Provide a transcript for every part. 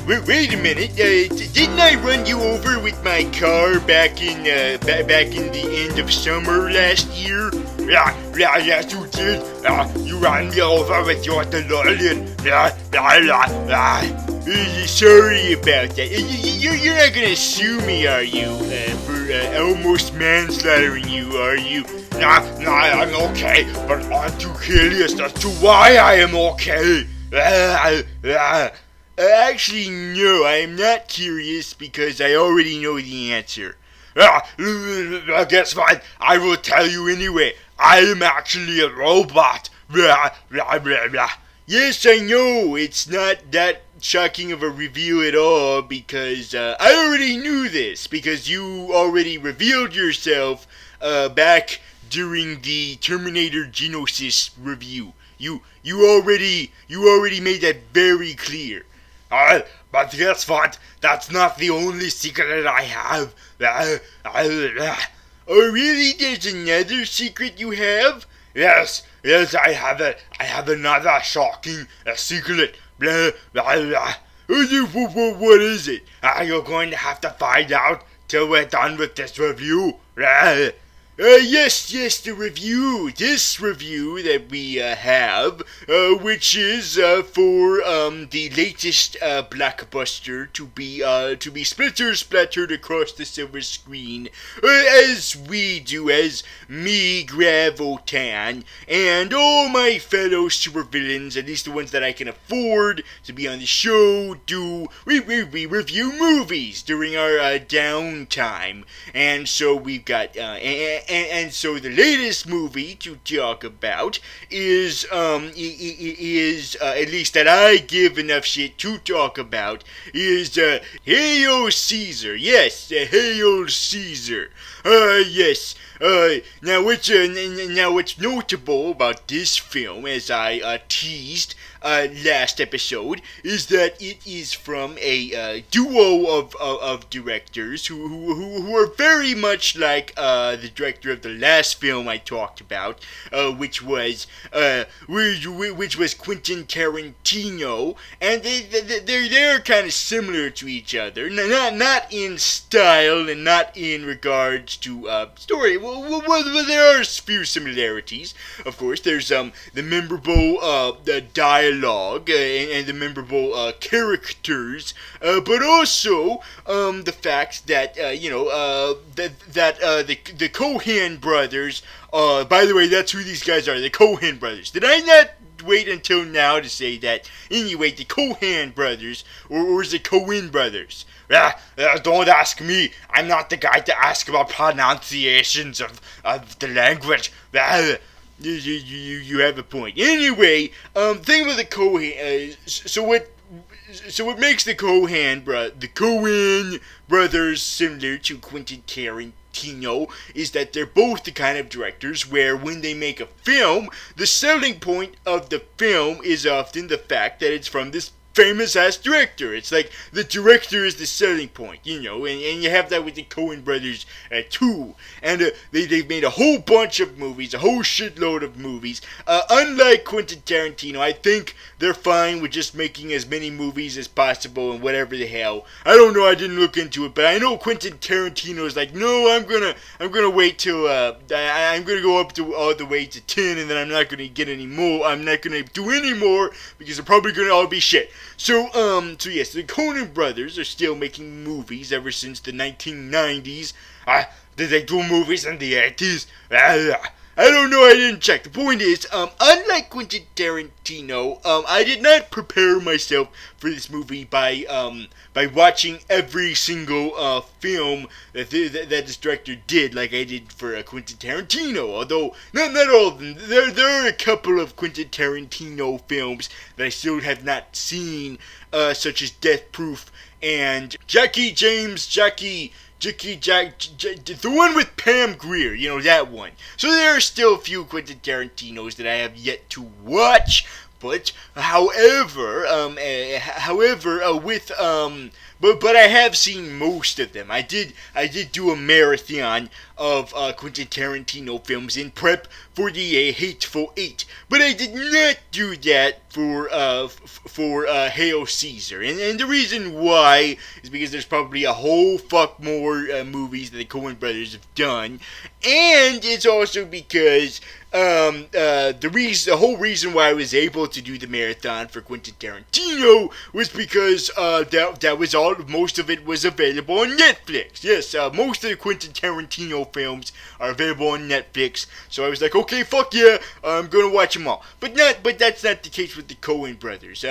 wait a minute. Didn't I run you over with my car back in the end of summer last year? Yes, you did. You ran me over with your DeLorean. Sorry about that. You're not gonna sue me, are you? For almost manslaughtering you, are you? Nah, I'm okay, but I'm too curious as to why I am okay. Actually, no, I am not curious because I already know the answer. Guess what? I will tell you anyway. I am actually a robot. Yes, I know. It's not that shocking of a reveal at all because I already knew this because you already revealed yourself back during the Terminator Genesis review. You already made that very clear. But guess what? That's not the only secret I have. Oh, really? There's another secret you have? Yes, I have it. I have another shocking secret. Blah, blah, blah. What is it? You're going to have to find out till we're done with this review. Yes, the review. This review that we have, which is for the latest blockbuster to be splattered across the silver screen, as we do, as me, Gravitalk, and all my fellow supervillains, at least the ones that I can afford to be on the show, do. We review movies during our downtime, and so we've got And so the latest movie to talk about is at least that I give enough shit to talk about, is Hail Caesar. Yes, Hail Caesar. Yes. Now what's notable about this film, as I teased last episode, is that it is from a duo of directors who are very much like the director of the last film I talked about, which was Quentin Tarantino, and they're kind of similar to each other, not in style and not in regards to story. Well, there are a few similarities. Of course, there's the memorable dialogue and the memorable characters, but also the fact that the Coen brothers. By the way, that's who these guys are. The Coen brothers. Did I not wait until now to say that? Anyway, the Coen brothers, or is it Coen brothers? Don't ask me. I'm not the guy to ask about pronunciations of the language. You have a point. Anyway, thing with the Coen. So what makes the Coen brothers similar to Quentin Tarantino is that they're both the kind of directors where when they make a film, the selling point of the film is often the fact that it's from this famous ass director. It's like the director is the selling point, and you have that with the Coen brothers too. And they've made a whole bunch of movies, a whole shitload of movies. Unlike Quentin Tarantino, I think they're fine with just making as many movies as possible and whatever the hell. I don't know, I didn't look into it, but I know Quentin Tarantino is like, no, I'm gonna wait till I'm gonna go up to all the way to 10, and then I'm not gonna get any more. I'm not gonna do any more because they're probably gonna all be shit. So yes, the Coen brothers are still making movies ever since the 1990s. Did they do movies in the 80s? I don't know, I didn't check. The point is, unlike Quentin Tarantino, I did not prepare myself for this movie by watching every single film that this director did, like I did for Quentin Tarantino. Although not all of them. There are a couple of Quentin Tarantino films that I still have not seen, such as Death Proof and the one with Pam Grier, that one. So there are still a few Quentin Tarantinos that I have yet to watch. But however, with but I have seen most of them. I did do a marathon of Quentin Tarantino films in prep for the Hateful Eight, but I did not do that for Hail Caesar, and the reason why is because there's probably a whole fuck more movies that the Coen brothers have done, and it's also because the whole reason why I was able to do the marathon for Quentin Tarantino was because that was all. Most of it was available on Netflix. Yes, most of the Quentin Tarantino films are available on Netflix. So I was like, okay, fuck yeah, I'm gonna watch them all. But that's not the case with the Coen brothers.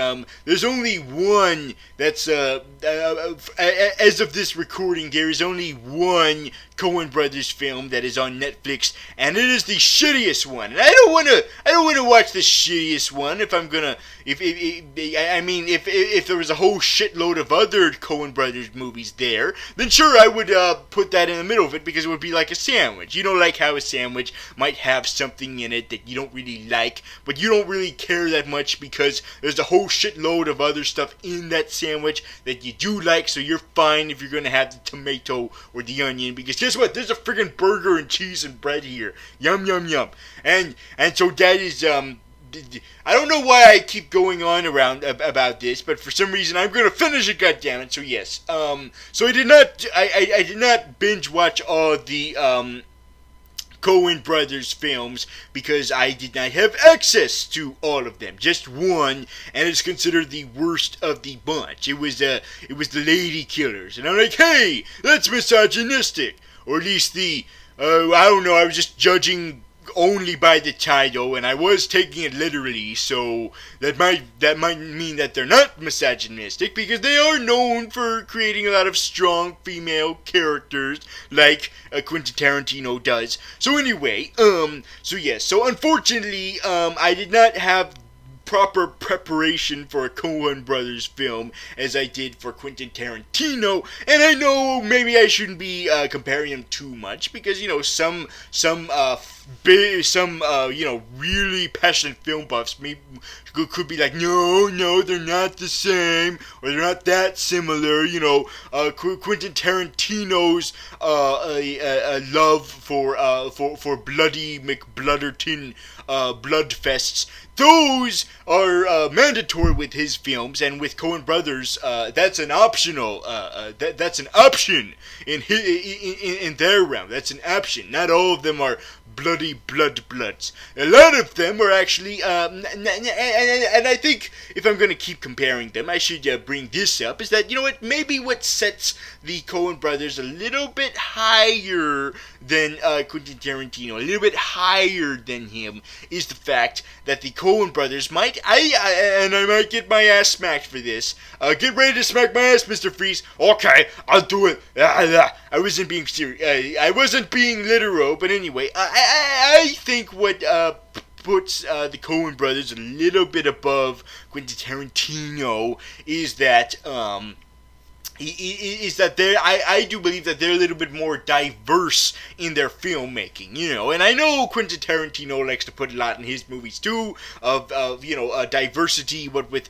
There's only one that's as of this recording, there is only one Coen brothers film that is on Netflix, and it is the shittiest one. And I don't wanna watch the shittiest one if I'm gonna if there was a whole shitload of other Coen brothers movies there, then sure I would put that in the middle of it because it would be like a sandwich. You know, like how a sandwich might have something in it that you don't really like, but you don't really care that much because there's a whole shitload of other stuff in that sandwich that you do like, so you're fine if you're gonna have the tomato or the onion, because guess what? There's a friggin' burger and cheese and bread here. Yum, yum, yum. And so that is, I don't know why I keep going on around about this, but for some reason I'm gonna finish it, goddammit. So yes, so I did not binge watch all the Coen brothers films because I did not have access to all of them. Just one, and it's considered the worst of the bunch. It was the Lady Killers, and I'm like, hey, that's misogynistic, or at least I don't know. I was just judging only by the title, and I was taking it literally, so that might mean that they're not misogynistic, because they are known for creating a lot of strong female characters, like Quentin Tarantino does. So anyway, so unfortunately, I did not have proper preparation for a Coen Brothers film as I did for Quentin Tarantino, and I know maybe I shouldn't be comparing them too much, because some really passionate film buffs could be like, no, they're not the same, or they're not that similar. Quentin Tarantino's love for bloody McBludderton bloodfests, those are mandatory with his films, and with Coen Brothers, that's an optional. That's an option in their realm. That's an option. Not all of them are bloody bloods. A lot of them are actually, and I think if I'm going to keep comparing them, I should bring this up, is that, maybe what sets the Coen brothers a little bit higher than Quentin Tarantino, a little bit higher than him, is the fact that the Coen brothers might, I might get my ass smacked for this. Get ready to smack my ass, Mr. Freeze. Okay, I'll do it. I wasn't being serious. I wasn't being literal, but anyway, I think what puts the Coen brothers a little bit above Quentin Tarantino is that I do believe that they're a little bit more diverse in their filmmaking, and I know Quentin Tarantino likes to put a lot in his movies too, of diversity, but with,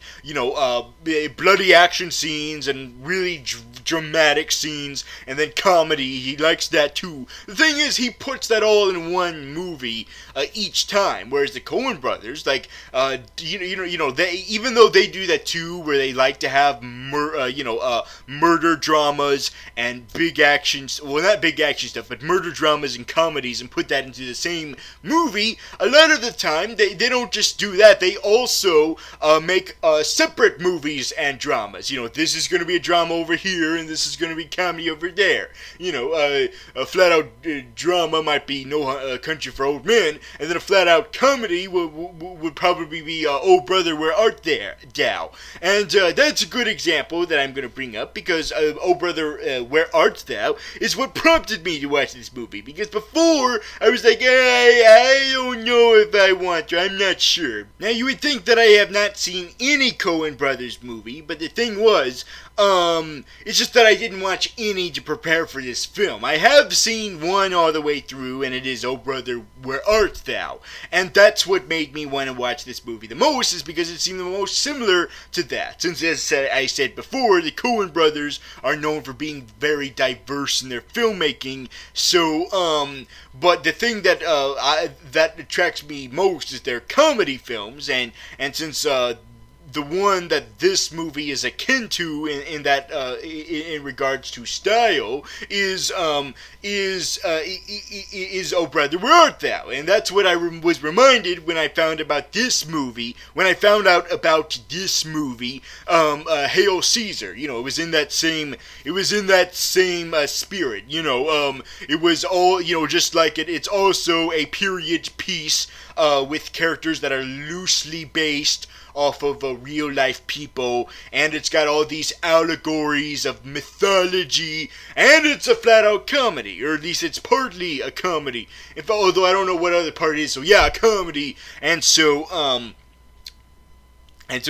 bloody action scenes and really dramatic scenes, and then comedy. He likes that too. The thing is, he puts that all in one movie each time, whereas the Coen brothers, like, they, even though they do that too, where they like to have murder dramas and big action, well, not big action stuff, but murder dramas and comedies, and put that into the same movie, a lot of the time, they don't just do that. They also make separate movies and dramas. This is going to be a drama over here, and this is going to be comedy over there. A flat-out drama might be No Country for Old Men, and then a flat-out comedy would probably be Oh Brother, Where Art Thou? And that's a good example that I'm going to bring up, because Oh Brother, Where Art Thou is what prompted me to watch this movie, because before, I was like, I don't know if I want to, I'm not sure. Now, you would think that I have not seen any Coen Brothers movie, but the thing was, it's just that I didn't watch any to prepare for this film. I have seen one all the way through, and it is Oh Brother, Where Art Thou? And that's what made me want to watch this movie the most, is because it seemed the most similar to that. Since, as I said before, the Coen Brothers brothers are known for being very diverse in their filmmaking. So, but the thing that that attracts me most is their comedy films, and since the one that this movie is akin to in that in regards to style is Oh Brother Where Art Thou? And that's what I was reminded when I found about this movie. When I found out about this movie, Hail Caesar. You know, it was in that same spirit. You know, it was all, you know, just like it. It's also a period piece with characters that are loosely based off of real life people, and it's got all these allegories of mythology, and it's a flat out comedy, or at least it's partly a comedy. Although I don't know what other part it is, so yeah, a comedy. And so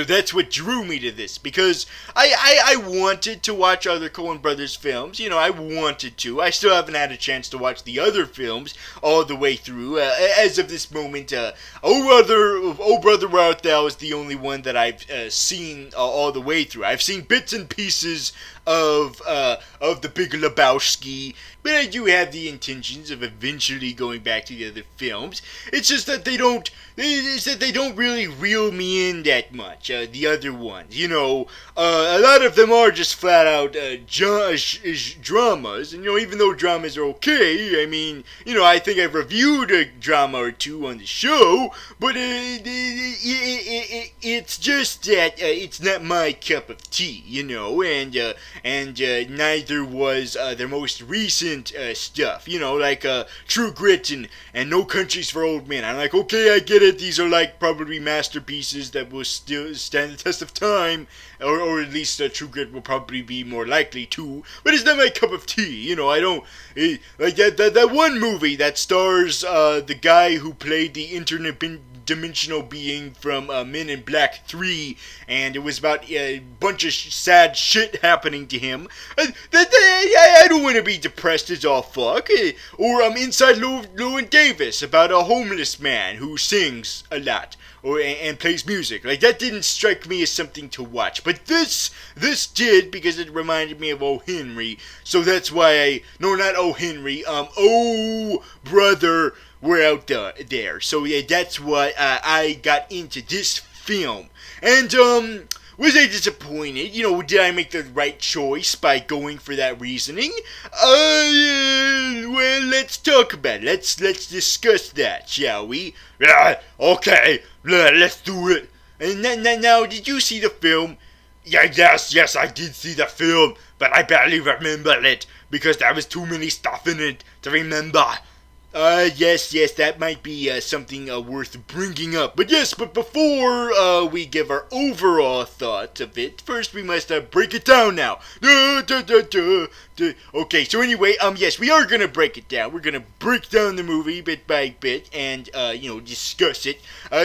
that's what drew me to this, because I wanted to watch other Coen Brothers films. You know, I wanted to. I still haven't had a chance to watch the other films all the way through. As of this moment, Oh Brother Where Art Thou is the only one that I've seen all the way through. I've seen bits and pieces of The Big Lebowski, but I do have the intentions of eventually going back to the other films. It's just that they don't really reel me in that much. The other ones, you know, a lot of them are just flat out dramas, and you know, even though dramas are okay, I mean, you know, I think I've reviewed a drama or two on the show, but it's just that it's not my cup of tea, you know, and neither was their most recent stuff, you know, like True Grit and No Countries for Old Men. I'm like, okay, I get it. These are like probably masterpieces that will still stand the test of time, or at least True Grit will probably be more likely to. But it's not my cup of tea, you know. I don't like that one movie that stars the guy who played the interdimensional being from Men in Black 3, and it was about a bunch of sad shit happening to him. I don't want to be depressed as all fuck. Or Inside Llewyn Davis, about a homeless man who sings a lot and plays music. Like, that didn't strike me as something to watch. But this did, because it reminded me of O. Henry. So that's why not O. Henry, Oh Brother We're Out There. So yeah, that's what I got into this film. And was I disappointed? You know, did I make the right choice by going for that reasoning? Well, let's talk about it. Let's discuss that, shall we? Okay, let's do it. And now, did you see the film? Yeah, yes, I did see the film, but I barely remember it, because there was too many stuff in it to remember. Yes, that might be something worth bringing up. But before we give our overall thoughts of it, first we must break it down now. Okay, so anyway, yes, we are gonna break it down. We're gonna break down the movie bit by bit and, discuss it.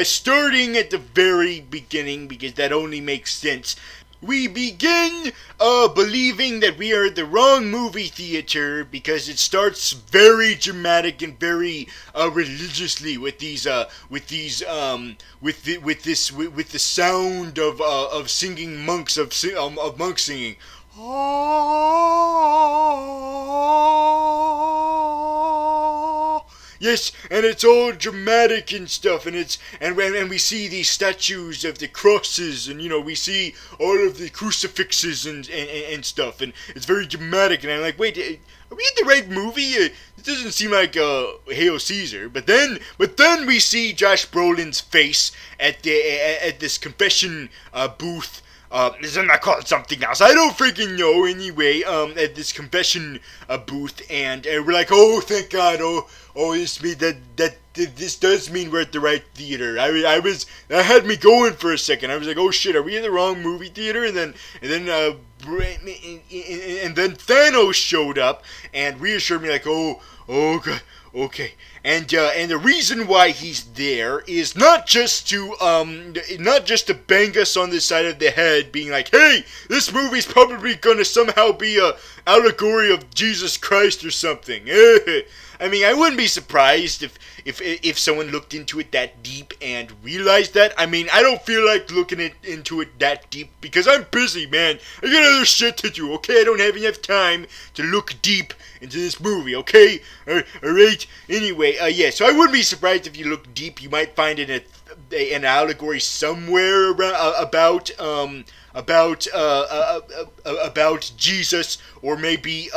Starting at the very beginning, because that only makes sense. We begin believing that we are at the wrong movie theater, because it starts very dramatic and very religiously with the sound of singing monks of monks singing. Yes, and it's all dramatic and stuff, and we see these statues of the crosses, and we see all of the crucifixes and stuff, and it's very dramatic, and I'm like, wait, are we in the right movie? It doesn't seem like Hail Caesar. But then we see Josh Brolin's face at this confession booth. Isn't that called something else? I don't freaking know. Anyway, at this confession booth, and we're like, oh, thank God, oh, this means that this does mean we're at the right theater. That had me going for a second. I was like, oh shit, are we in the wrong movie theater? And then Thanos showed up and reassured me, like, oh, Okay, okay. And the reason why he's there is not just to bang us on the side of the head, being like, hey, this movie's probably gonna somehow be a allegory of Jesus Christ or something. I mean, I wouldn't be surprised if someone looked into it that deep and realized that. I mean, I don't feel like looking into it that deep because I'm busy, man. I got other shit to do, okay? I don't have enough time to look deep into this movie, okay? Alright? Anyway, yeah, so I wouldn't be surprised if you look deep. You might find it an allegory somewhere around, about Jesus, or maybe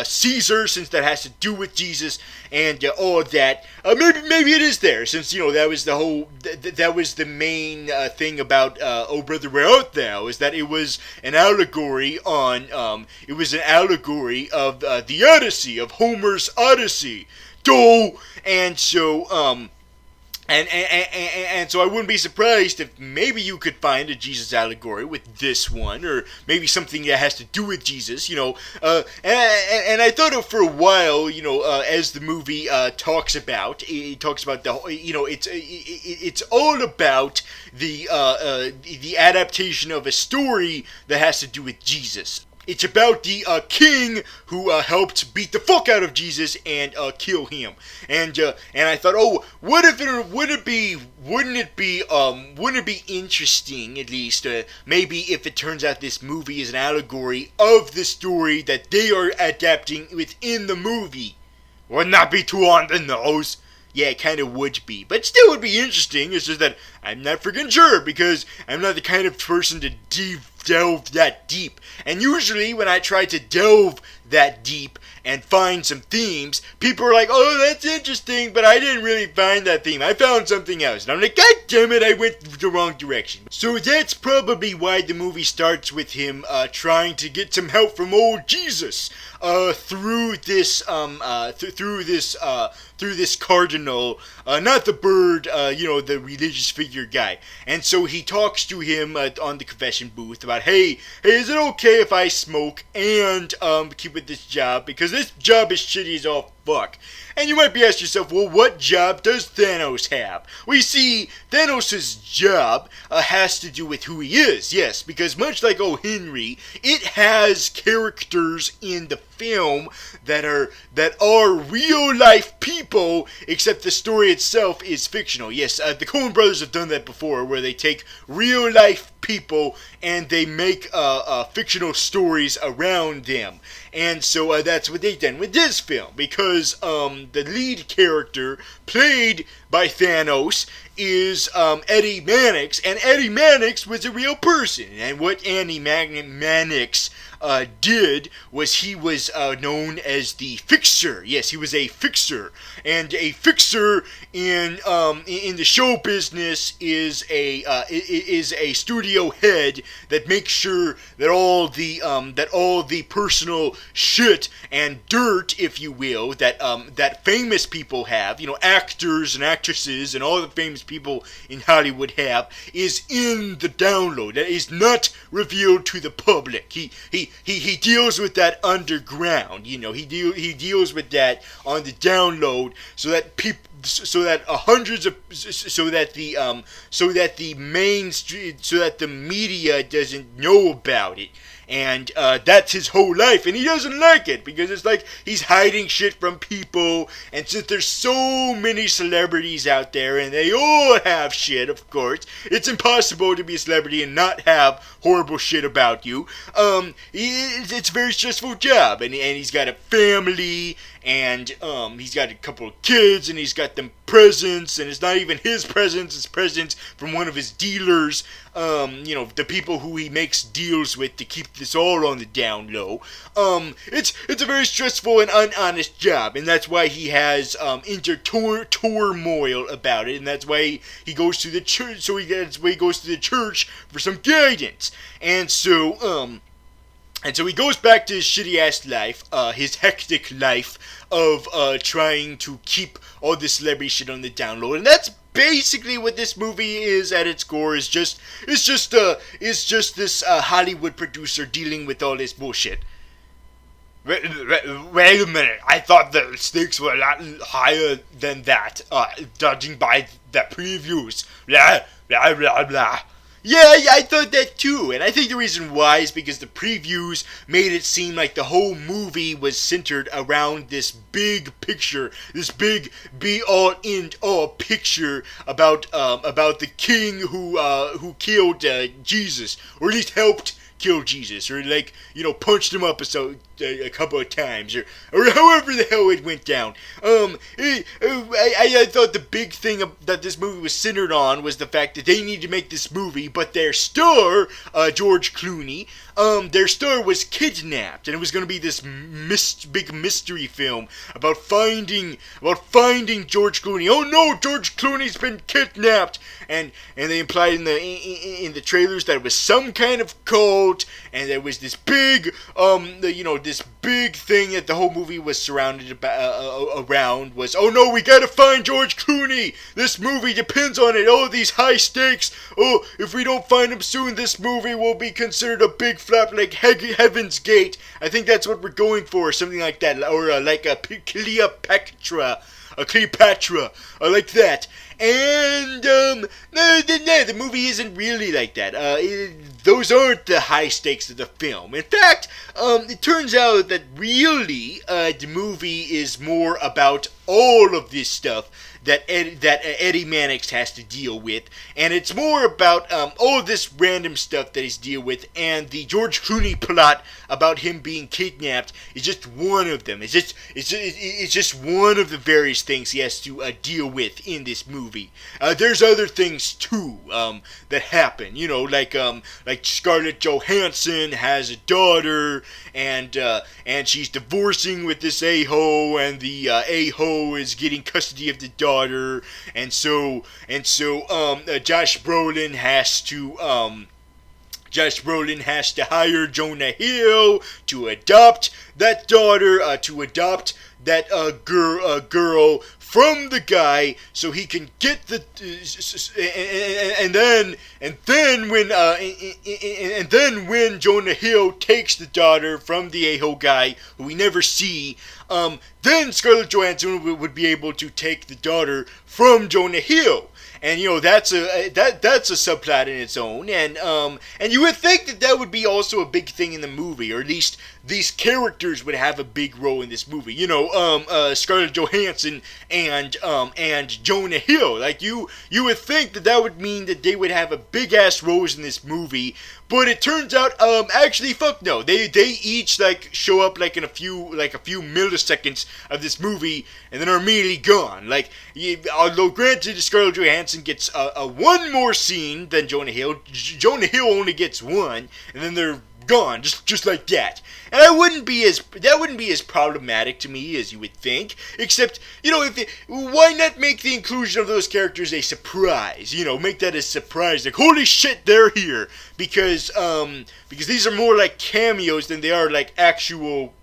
Caesar, since that has to do with Jesus, and all of that. Maybe it is there, since that was the whole that was the main thing about Oh Brother Where Art Thou, is that it was an allegory of the Odyssey, of Homer's Odyssey. And so And so I wouldn't be surprised if maybe you could find a Jesus allegory with this one, or maybe something that has to do with Jesus, And I thought for a while, as the movie talks about, it talks about it's all about the adaptation of a story that has to do with Jesus. It's about the king who helped beat the fuck out of Jesus and kill him. And I thought, oh, wouldn't it be interesting, at least, maybe if it turns out this movie is an allegory of the story that they are adapting within the movie? Wouldn't that be too on the nose? Yeah, it kind of would be. But still would be interesting. It's just that I'm not freaking sure, because I'm not the kind of person to delve that deep. And usually when I try to delve that deep and find some themes, people are like, oh, that's interesting, but I didn't really find that theme. I found something else. And I'm like, God damn it, I went the wrong direction. So that's probably why the movie starts with him trying to get some help from old Jesus through this cardinal, not the bird, the religious figure guy. And so he talks to him on the confession booth about, hey, is it okay if I smoke and keep with this job? Because this job is shitty as all fuck. And you might be asking yourself, well, what job does Thanos have? Well, you see, Thanos' job has to do with who he is, yes, because much like O. Henry, it has characters in the film that are real-life people, except the story itself is fictional. Yes, the Coen brothers have done that before, where they take real-life people and they make fictional stories around them. And so that's what they've done with this film, because the lead character, played by Thanos, is Eddie Mannix, and Eddie Mannix was a real person. And what Eddie Mannix did was he was known as the Fixer. Yes, he was a fixer, and a fixer in the show business is a studio head that makes sure that all the personal shit and dirt, if you will, that famous people have, actors and actresses and all the famous people in Hollywood have, is in the download. That is not revealed to the public. He deals with that underground. He deals with that on the download, so that the media doesn't know about it. And that's his whole life, and he doesn't like it, because it's like he's hiding shit from people. And since there's so many celebrities out there, and they all have shit, of course, it's impossible to be a celebrity and not have horrible shit about you. It's a very stressful job, and he's got a family, and he's got a couple of kids, and he's got them presents, and it's not even his presents, it's presents from one of his dealers, the people who he makes deals with to keep this all on the down low. It's a very stressful and unhonest job, and that's why he has turmoil about it, and that's why he goes to the church. That's why he goes to the church for some guidance, and so he goes back to his shitty-ass life, his hectic life of trying to keep all this celebrity shit on the download, and that's basically what this movie is at its core. Is just this Hollywood producer dealing with all this bullshit. Wait a minute. I thought the stakes were a lot higher than that, judging by the previews. Blah, blah, blah, blah. Yeah, I thought that too, and I think the reason why is because the previews made it seem like the whole movie was centered around this big picture, this big be-all-end-all picture about the king who killed Jesus, or at least helped kill Jesus, or punched him up a couple of times, or however the hell it went down. I thought the big thing that this movie was centered on was the fact that they needed to make this movie, but their star, George Clooney, their star was kidnapped, and it was going to be this big mystery film about finding George Clooney. Oh no, George Clooney's been kidnapped, and they implied in the trailers that it was some kind of cult, and there was this big this big thing that the whole movie was surrounded around was, oh no, we gotta find George Clooney! This movie depends on it! Oh, these high stakes! Oh, if we don't find him soon, this movie will be considered a big flop like Heaven's Gate. I think that's what we're going for, something like that, or like a Cleopatra. I like that. And, the movie isn't really like that. Those aren't the high stakes of the film. In fact, it turns out that really, the movie is more about all of this stuff that Eddie Mannix has to deal with, and it's more about all of this random stuff that he's deal with, and the George Clooney plot about him being kidnapped is just one of them. It's just one of the various things he has to deal with in this movie. There's other things too that happen. Like Scarlett Johansson has a daughter, and she's divorcing with this a-hole, and the a-hole is getting custody of the daughter, and so Josh Brolin has to hire Jonah Hill to adopt that daughter, to adopt that girl from the guy, so he can get the and then when Jonah Hill takes the daughter from the a-hole guy who we never see, then Scarlett Johansson would be able to take the daughter from Jonah Hill. And that's a subplot in its own, and you would think that would be also a big thing in the movie, or at least these characters would have a big role in this movie. Scarlett Johansson and Jonah Hill. Like you would think that would mean that they would have a big ass roles in this movie, but it turns out actually fuck no. They each show up in a few milliseconds of this movie and then are immediately gone. Although granted, Scarlett Johansson gets a one more scene than Jonah Hill. Jonah Hill only gets one, and then they're gone, just like that. And that wouldn't be as problematic to me as you would think. Except, why not make the inclusion of those characters a surprise? Make that a surprise. Like, holy shit, they're here. Because these are more like cameos than they are like actual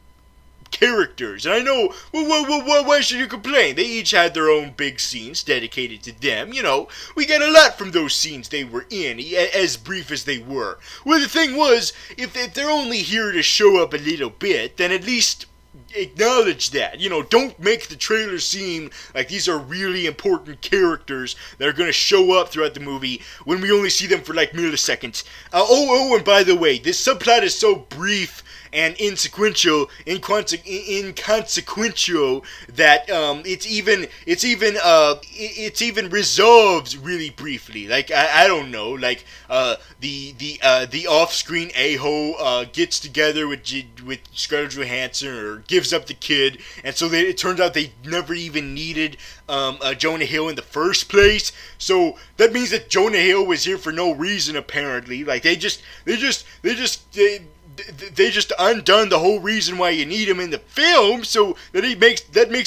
characters. And I know, why should you complain? They each had their own big scenes dedicated to them. We got a lot from those scenes they were in, as brief as they were. Well, the thing was, if they're only here to show up a little bit, then at least acknowledge that. Don't make the trailer seem like these are really important characters that are going to show up throughout the movie when we only see them for milliseconds. And by the way, this subplot is so brief and inconsequential that it's even resolved really briefly. I don't know, the off-screen a-hole gets together with Scarlett Johansson or gives up the kid, and so it turns out they never even needed Jonah Hill in the first place. So that means that Jonah Hill was here for no reason apparently. They just undone the whole reason why you need him in the film, so that makes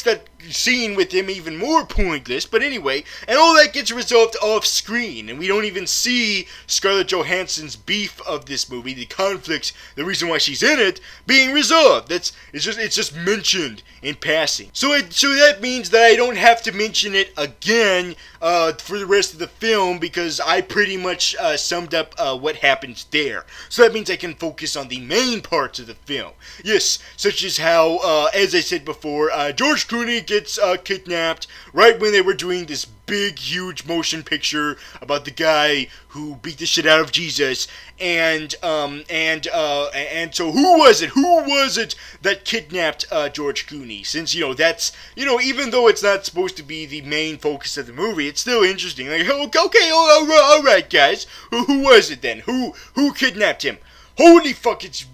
that scene with him even more pointless, but anyway, and all that gets resolved off screen, and we don't even see Scarlett Johansson's beef of this movie, the conflict, the reason why she's in it, being resolved. It's just mentioned in passing. So that means that I don't have to mention it again for the rest of the film, because I pretty much summed up what happens there. So that means I can focus on the main parts of the film. Yes, such as how, as I said before, George Clooney gets kidnapped right when they were doing this big, huge motion picture about the guy who beat the shit out of Jesus, and so who was it that kidnapped George Clooney? Since, that's, even though it's not supposed to be the main focus of the movie, it's still interesting. Like, okay, all right, guys, who was it then? Who kidnapped him? Holy fuck, it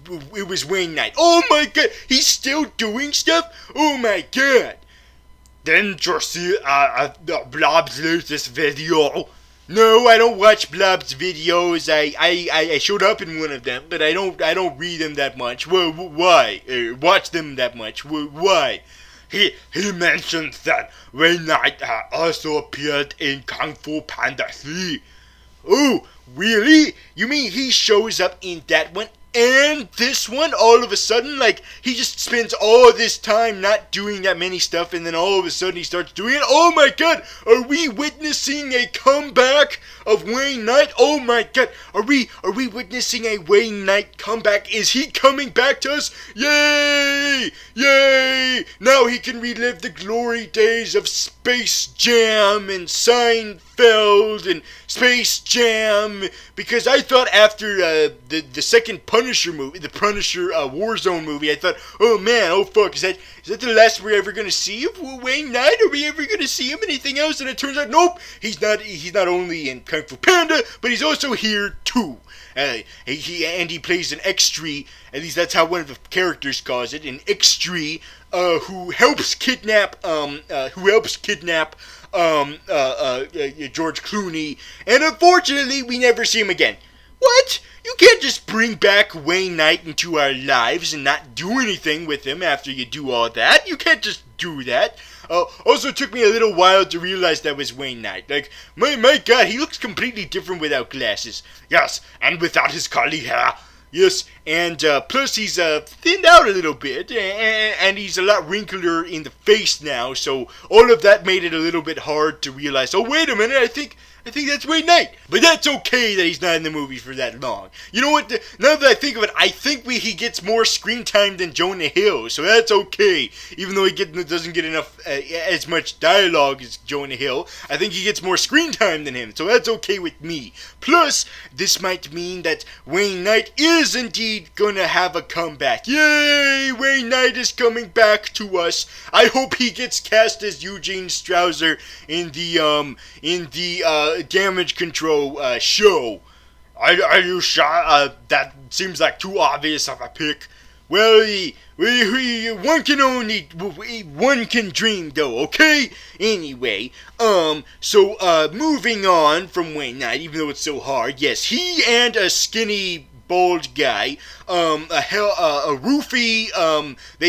was Wayne Knight. Oh my god, he's still doing stuff? Oh my god. Didn't you see Blob's latest video? No, I don't watch Blob's videos. I showed up in one of them, but I don't read them that much. Well, why? Watch them that much. Why? He mentions that Wayne Knight also appeared in Kung Fu Panda 3. Oh, really? You mean he shows up in that one and this one all of a sudden? Like, he just spends all this time not doing that many stuff, and then all of a sudden he starts doing it? Oh my god, are we witnessing a comeback of Wayne Knight? Oh my god, are we witnessing a Wayne Knight comeback? Is he coming back to us? Yay! Yay! Now he can relive the glory days of Space Jam and Seinfeld and Space Jam, because I thought after the second Punisher movie, the Punisher Warzone movie, I thought, oh man, oh fuck, is that the last we're ever gonna see of Wayne Knight? Are we ever gonna see him in anything else? And it turns out, nope, he's not only in Kung Fu Panda, but he's also here too. He plays an extra, at least that's how one of the characters calls it, an extra who helps kidnap George Clooney, and unfortunately we never see him again. What? You can't just bring back Wayne Knight into our lives and not do anything with him after you do all that. You can't just do that. Also, it took me a little while to realize that was Wayne Knight. Like, my god, he looks completely different without glasses. Yes, and without his curly hair. Yes, and plus he's thinned out a little bit, and he's a lot wrinklier in the face now, so all of that made it a little bit hard to realize, oh, wait a minute, I think that's Wayne Knight. But that's okay that he's not in the movie for that long. You know what? Now that I think of it, I think he gets more screen time than Jonah Hill, so that's okay. Even though he doesn't get enough as much dialogue as Jonah Hill, I think he gets more screen time than him, so that's okay with me. Plus, this might mean that Wayne Knight is indeed gonna have a comeback. Yay! Wayne Knight is coming back to us. I hope he gets cast as Eugene Strouser in the Damage Control show. Are you sure? That seems like too obvious of a pick. Well, one can dream though, okay? Anyway, so moving on from Wayne Knight, even though it's so hard, yes, he and a skinny bald guy, they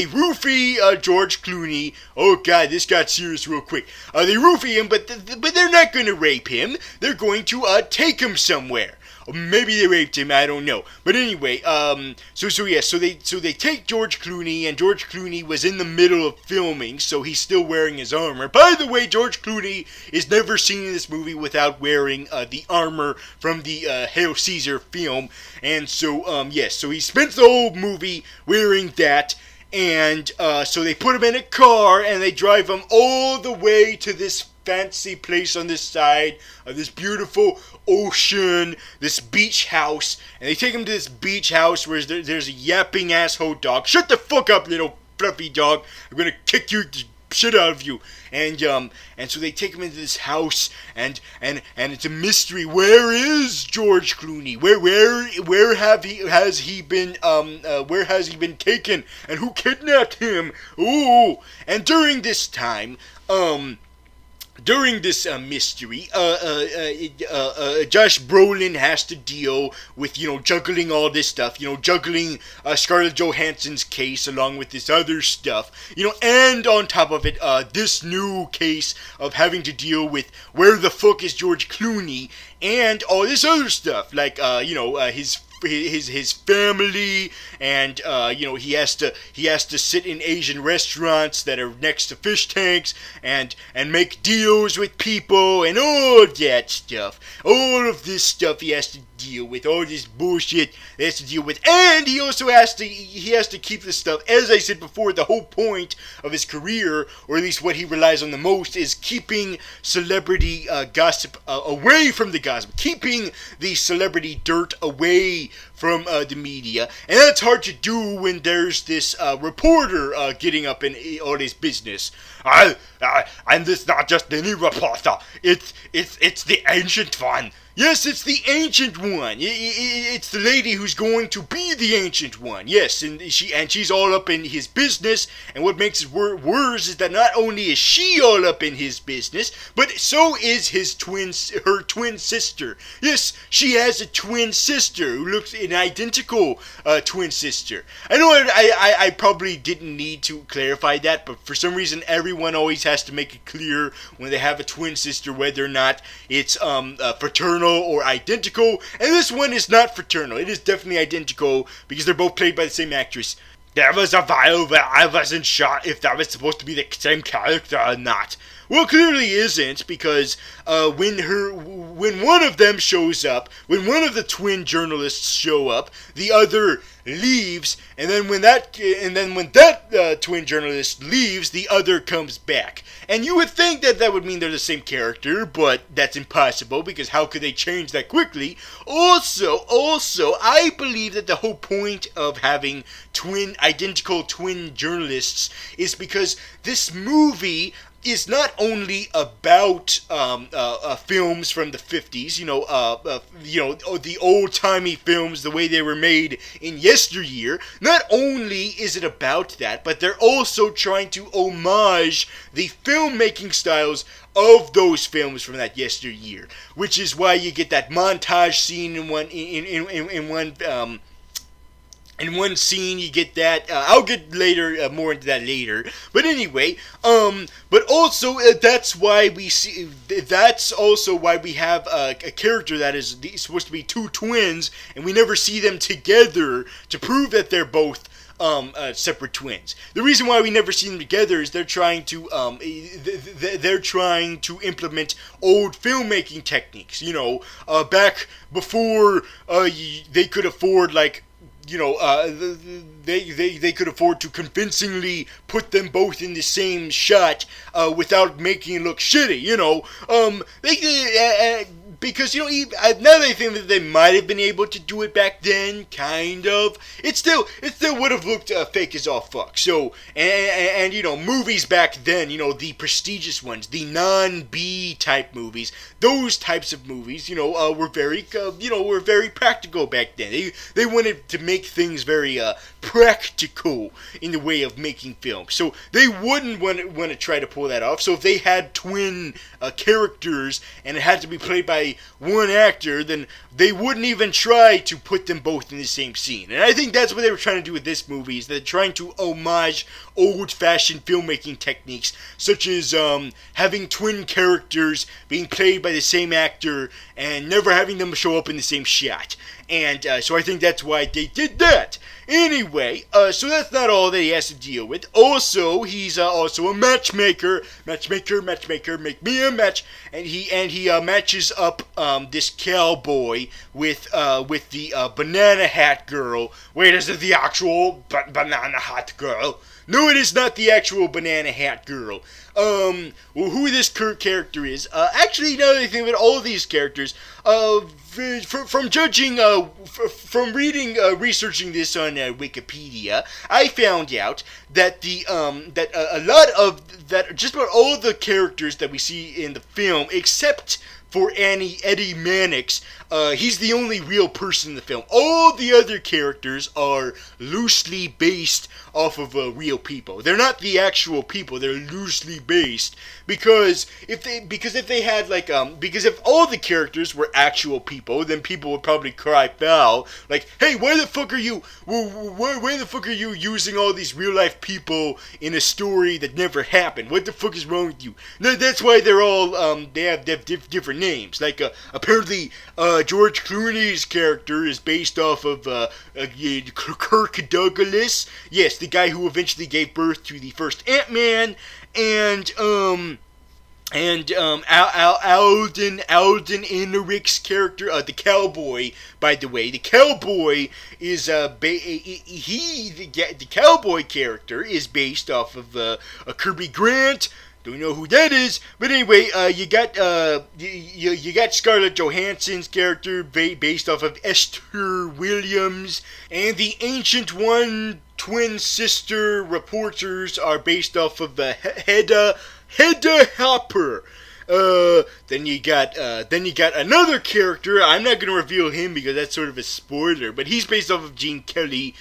roofie George Clooney. Oh god, this got serious real quick. They roofie him, but they're not gonna rape him. They're going to take him somewhere. Maybe they raped him, I don't know. But anyway, so they take George Clooney, and George Clooney was in the middle of filming, so he's still wearing his armor. By the way, George Clooney is never seen in this movie without wearing the armor from the Hail Caesar film, and so so he spends the whole movie wearing that. And so they put him in a car, and they drive him all the way to this fancy place on this side of this beautiful ocean, this beach house. And they take him to this beach house where there's a yapping asshole dog. Shut the fuck up, little fluffy dog. I'm gonna kick the shit out of you. And so they take him into this house, and it's a mystery. Where is George Clooney? Where has he been taken? And who kidnapped him? Ooh! And during this time, during this mystery, Josh Brolin has to deal with, juggling all this stuff, juggling Scarlett Johansson's case along with this other stuff, and on top of it, this new case of having to deal with where the fuck is George Clooney and all this other stuff, like, his family, and he has to sit in Asian restaurants that are next to fish tanks and make deals with people and all that stuff. All of this stuff he has to deal with, all this bullshit he has to deal with, and he also has to keep this stuff. As I said before, the whole point of his career, or at least what he relies on the most, is keeping celebrity gossip away from the gossip, keeping the celebrity dirt away from the media, and that's hard to do when there's this reporter getting up in all this business. And it's not just any reporter. It's the ancient one. Yes, it's the ancient one. It's the lady who's going to be the ancient one. Yes, and she's all up in his business. And what makes it worse is that not only is she all up in his business, but so is her twin sister. Yes, she has a twin sister who looks an identical twin sister. I know I probably didn't need to clarify that, but for some reason everyone always has to make it clear when they have a twin sister whether or not it's fraternal or identical, and this one is not fraternal. It is definitely identical because they're both played by the same actress. There was a while where I wasn't sure if that was supposed to be the same character or not. Well, clearly isn't, because when one of them shows up, when one of the twin journalists show up, the other leaves, and then when that twin journalist leaves, the other comes back. And you would think that would mean they're the same character, but that's impossible, because how could they change that quickly? Also, I believe that the whole point of having identical twin journalists is because this movie is not only about films from the 50s, the old-timey films, the way they were made in yesteryear. Not only is it about that, but they're also trying to homage the filmmaking styles of those films from that yesteryear, which is why you get that montage scene in one scene. You get that. I'll get more into that later. But anyway, but also that's why we see. That's also why we have a character that is supposed to be two twins, and we never see them together to prove that they're both separate twins. The reason why we never see them together is they're trying to implement old filmmaking techniques. Back before they could afford they could afford to convincingly put them both in the same shot without making it look shitty, because, now that I think that they might have been able to do it back then, kind of, it still would have looked fake as all fuck. So, and movies back then, the prestigious ones, the non-B type movies, those types of movies, were very practical back then. They wanted to make things very practical in the way of making films. So they wouldn't want to try to pull that off. So if they had twin characters and it had to be played by one actor, then they wouldn't even try to put them both in the same scene. And I think that's what they were trying to do with this movie, is they're trying to homage old-fashioned filmmaking techniques, such as having twin characters being played by the same actor and never having them show up in the same shot. And so I think that's why they did that. Anyway, so that's not all that he has to deal with. Also, he's also a matchmaker. Matchmaker, make me a match. And he matches up this cowboy with the banana hat girl. Wait, is it the actual banana hat girl? No, it is not the actual banana hat girl. Well, who this character is? Actually, now that I think about all of these characters, from judging, from reading, researching this on Wikipedia, I found out that just about all of the characters that we see in the film, except for Eddie Mannix. He's the only real person in the film. All the other characters are loosely based off of real people. They're not the actual people. They're loosely based because if all the characters were actual people, then people would probably cry foul. Like, hey, why the fuck are you using all these real life people in a story that never happened? What the fuck is wrong with you? That's why they're all they have different names. Like apparently George Clooney's character is based off of Kirk Douglas. Yes, the guy who eventually gave birth to the first Ant-Man, and Alden Ehrenreich's character, the cowboy. By the way, the cowboy is the cowboy character is based off of Kirby Grant. Don't know who that is, but anyway, you got Scarlett Johansson's character based off of Esther Williams, and the Ancient One twin sister reporters are based off of Hedda Hopper. Then you got another character. I'm not gonna reveal him because that's sort of a spoiler, but he's based off of Gene Kelly.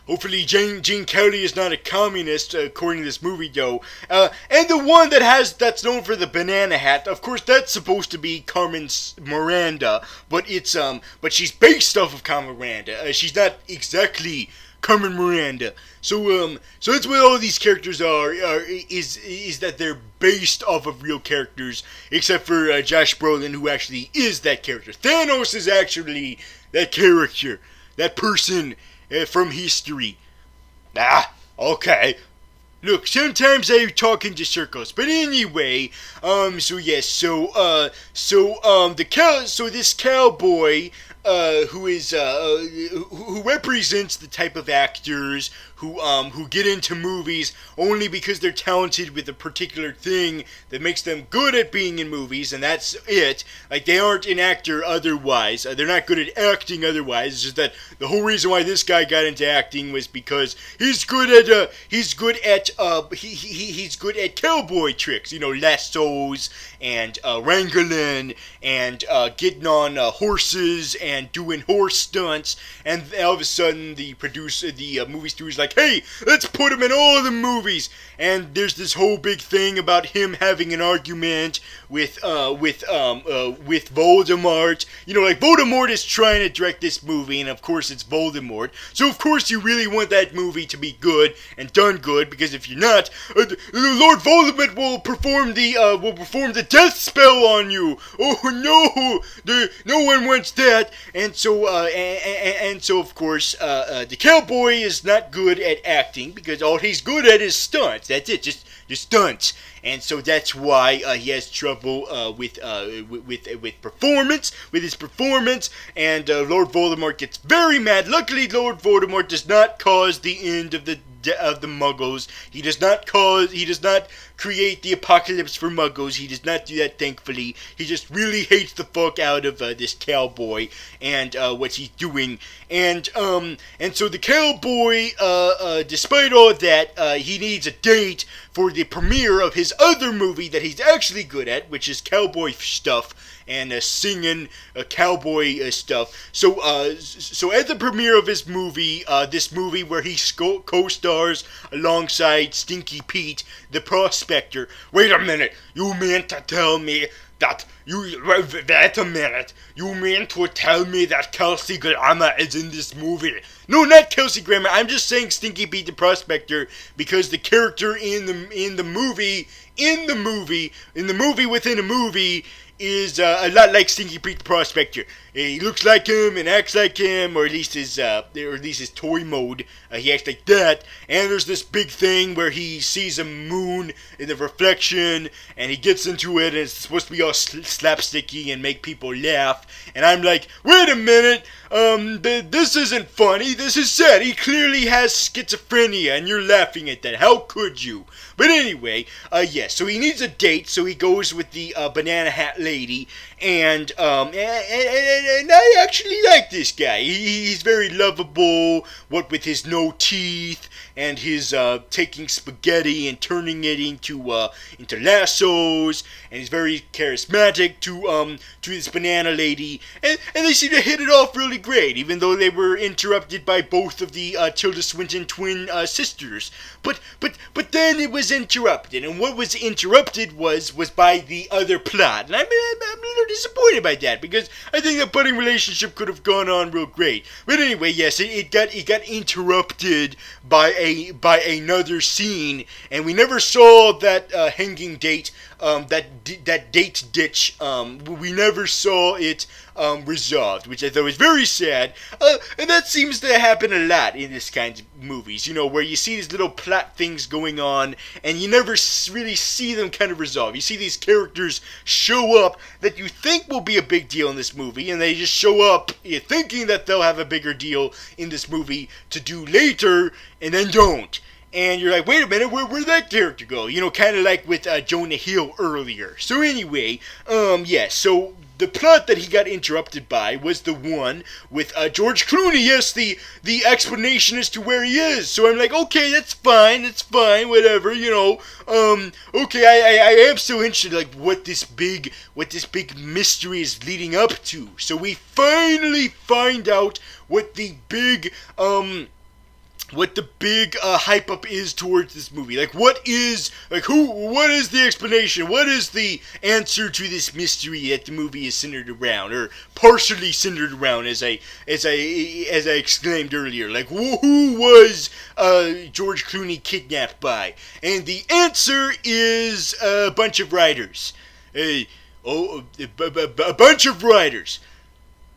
Hopefully Gene Kelly is not a communist, according to this movie, though. And the one that's known for the banana hat, of course, that's supposed to be Carmen Miranda, but she's based off of Carmen Miranda. She's not exactly Carmen Miranda. So that's what all these characters is that they're based off of real characters, except for Josh Brolin, who actually is that character. Thanos is actually that character, that person from history. Okay. Look, sometimes I talk into circles, but anyway, this cowboy, who represents the type of actors who get into movies only because they're talented with a particular thing that makes them good at being in movies, and that's it. Like, they aren't an actor otherwise. They're not good at acting otherwise. It's just that the whole reason why this guy got into acting was because he's good at cowboy tricks. You know, lassos and wrangling and getting on horses and doing horse stunts. And all of a sudden, the movie studio's like, hey, let's put him in all the movies. And there's this whole big thing about him having an argument with Voldemort. You know, like, Voldemort is trying to direct this movie, and of course it's Voldemort. So of course you really want that movie to be good and done good, because if you're not, Lord Voldemort will perform the death spell on you. Oh no, no one wants that. And so of course the cowboy is not good at acting because all he's good at is stunts. That's it, just stunts. And so that's why he has trouble with his performance, and Lord Voldemort gets very mad. Luckily, Lord Voldemort does not cause the end of the Muggles. He does not create the apocalypse for Muggles. He does not do that, thankfully. He just really hates the fuck out of this cowboy and what he's doing. And so the cowboy, despite all that, he needs a date for the premiere of his other movie that he's actually good at, which is cowboy stuff and singing cowboy stuff. So at the premiere of his movie, this movie where he co-stars alongside Stinky Pete, the prospector. Wait a minute, you mean to tell me that you mean to tell me that Kelsey Grammer is in this movie? No, not Kelsey Grammer. I'm just saying Stinky Pete the prospector because the character in the movie within a movie is a lot like Stinky Pete the prospector. He looks like him and acts like him, or at least his toy mode. He acts like that. And there's this big thing where he sees a moon in the reflection, and he gets into it, and it's supposed to be all slapsticky and make people laugh. And I'm like, wait a minute, this isn't funny. This is sad. He clearly has schizophrenia, and you're laughing at that. How could you? But anyway, yes. So he needs a date. So he goes with the banana hat lady, and I actually like this guy. He's very lovable, what with his no teeth and his taking spaghetti and turning it into lassos, and he's very charismatic to this banana lady, and they seem to hit it off really great, even though they were interrupted by both of the Tilda Swinton twin sisters. But then it was interrupted, and what was interrupted was by the other plot, and I'm a little disappointed by that, because I think the budding relationship could have gone on real great. But anyway, yes, it got interrupted by another scene, and we never saw that hanging date, that date ditch. We never saw it resolved, which I thought was very sad. And that seems to happen a lot in this kind of movies, where you see these little plot things going on, and you never really see them kind of resolve. You see these characters show up that you think will be a big deal in this movie, and they just show up thinking that they'll have a bigger deal in this movie to do later, and then don't. And you're like, wait a minute, where'd that character go? Kind of like with Jonah Hill earlier. So anyway, so the plot that he got interrupted by was the one with George Clooney. Yes, the explanation as to where he is. So I'm like, okay, that's fine, whatever, okay, I am so interested, like, what this big mystery is leading up to. So we finally find out what the big hype up is towards this movie. Like, what is the explanation? What is the answer to this mystery that the movie is centered around, or partially centered around, as I exclaimed earlier? Like, who was George Clooney kidnapped by? And the answer is a bunch of writers. A bunch of writers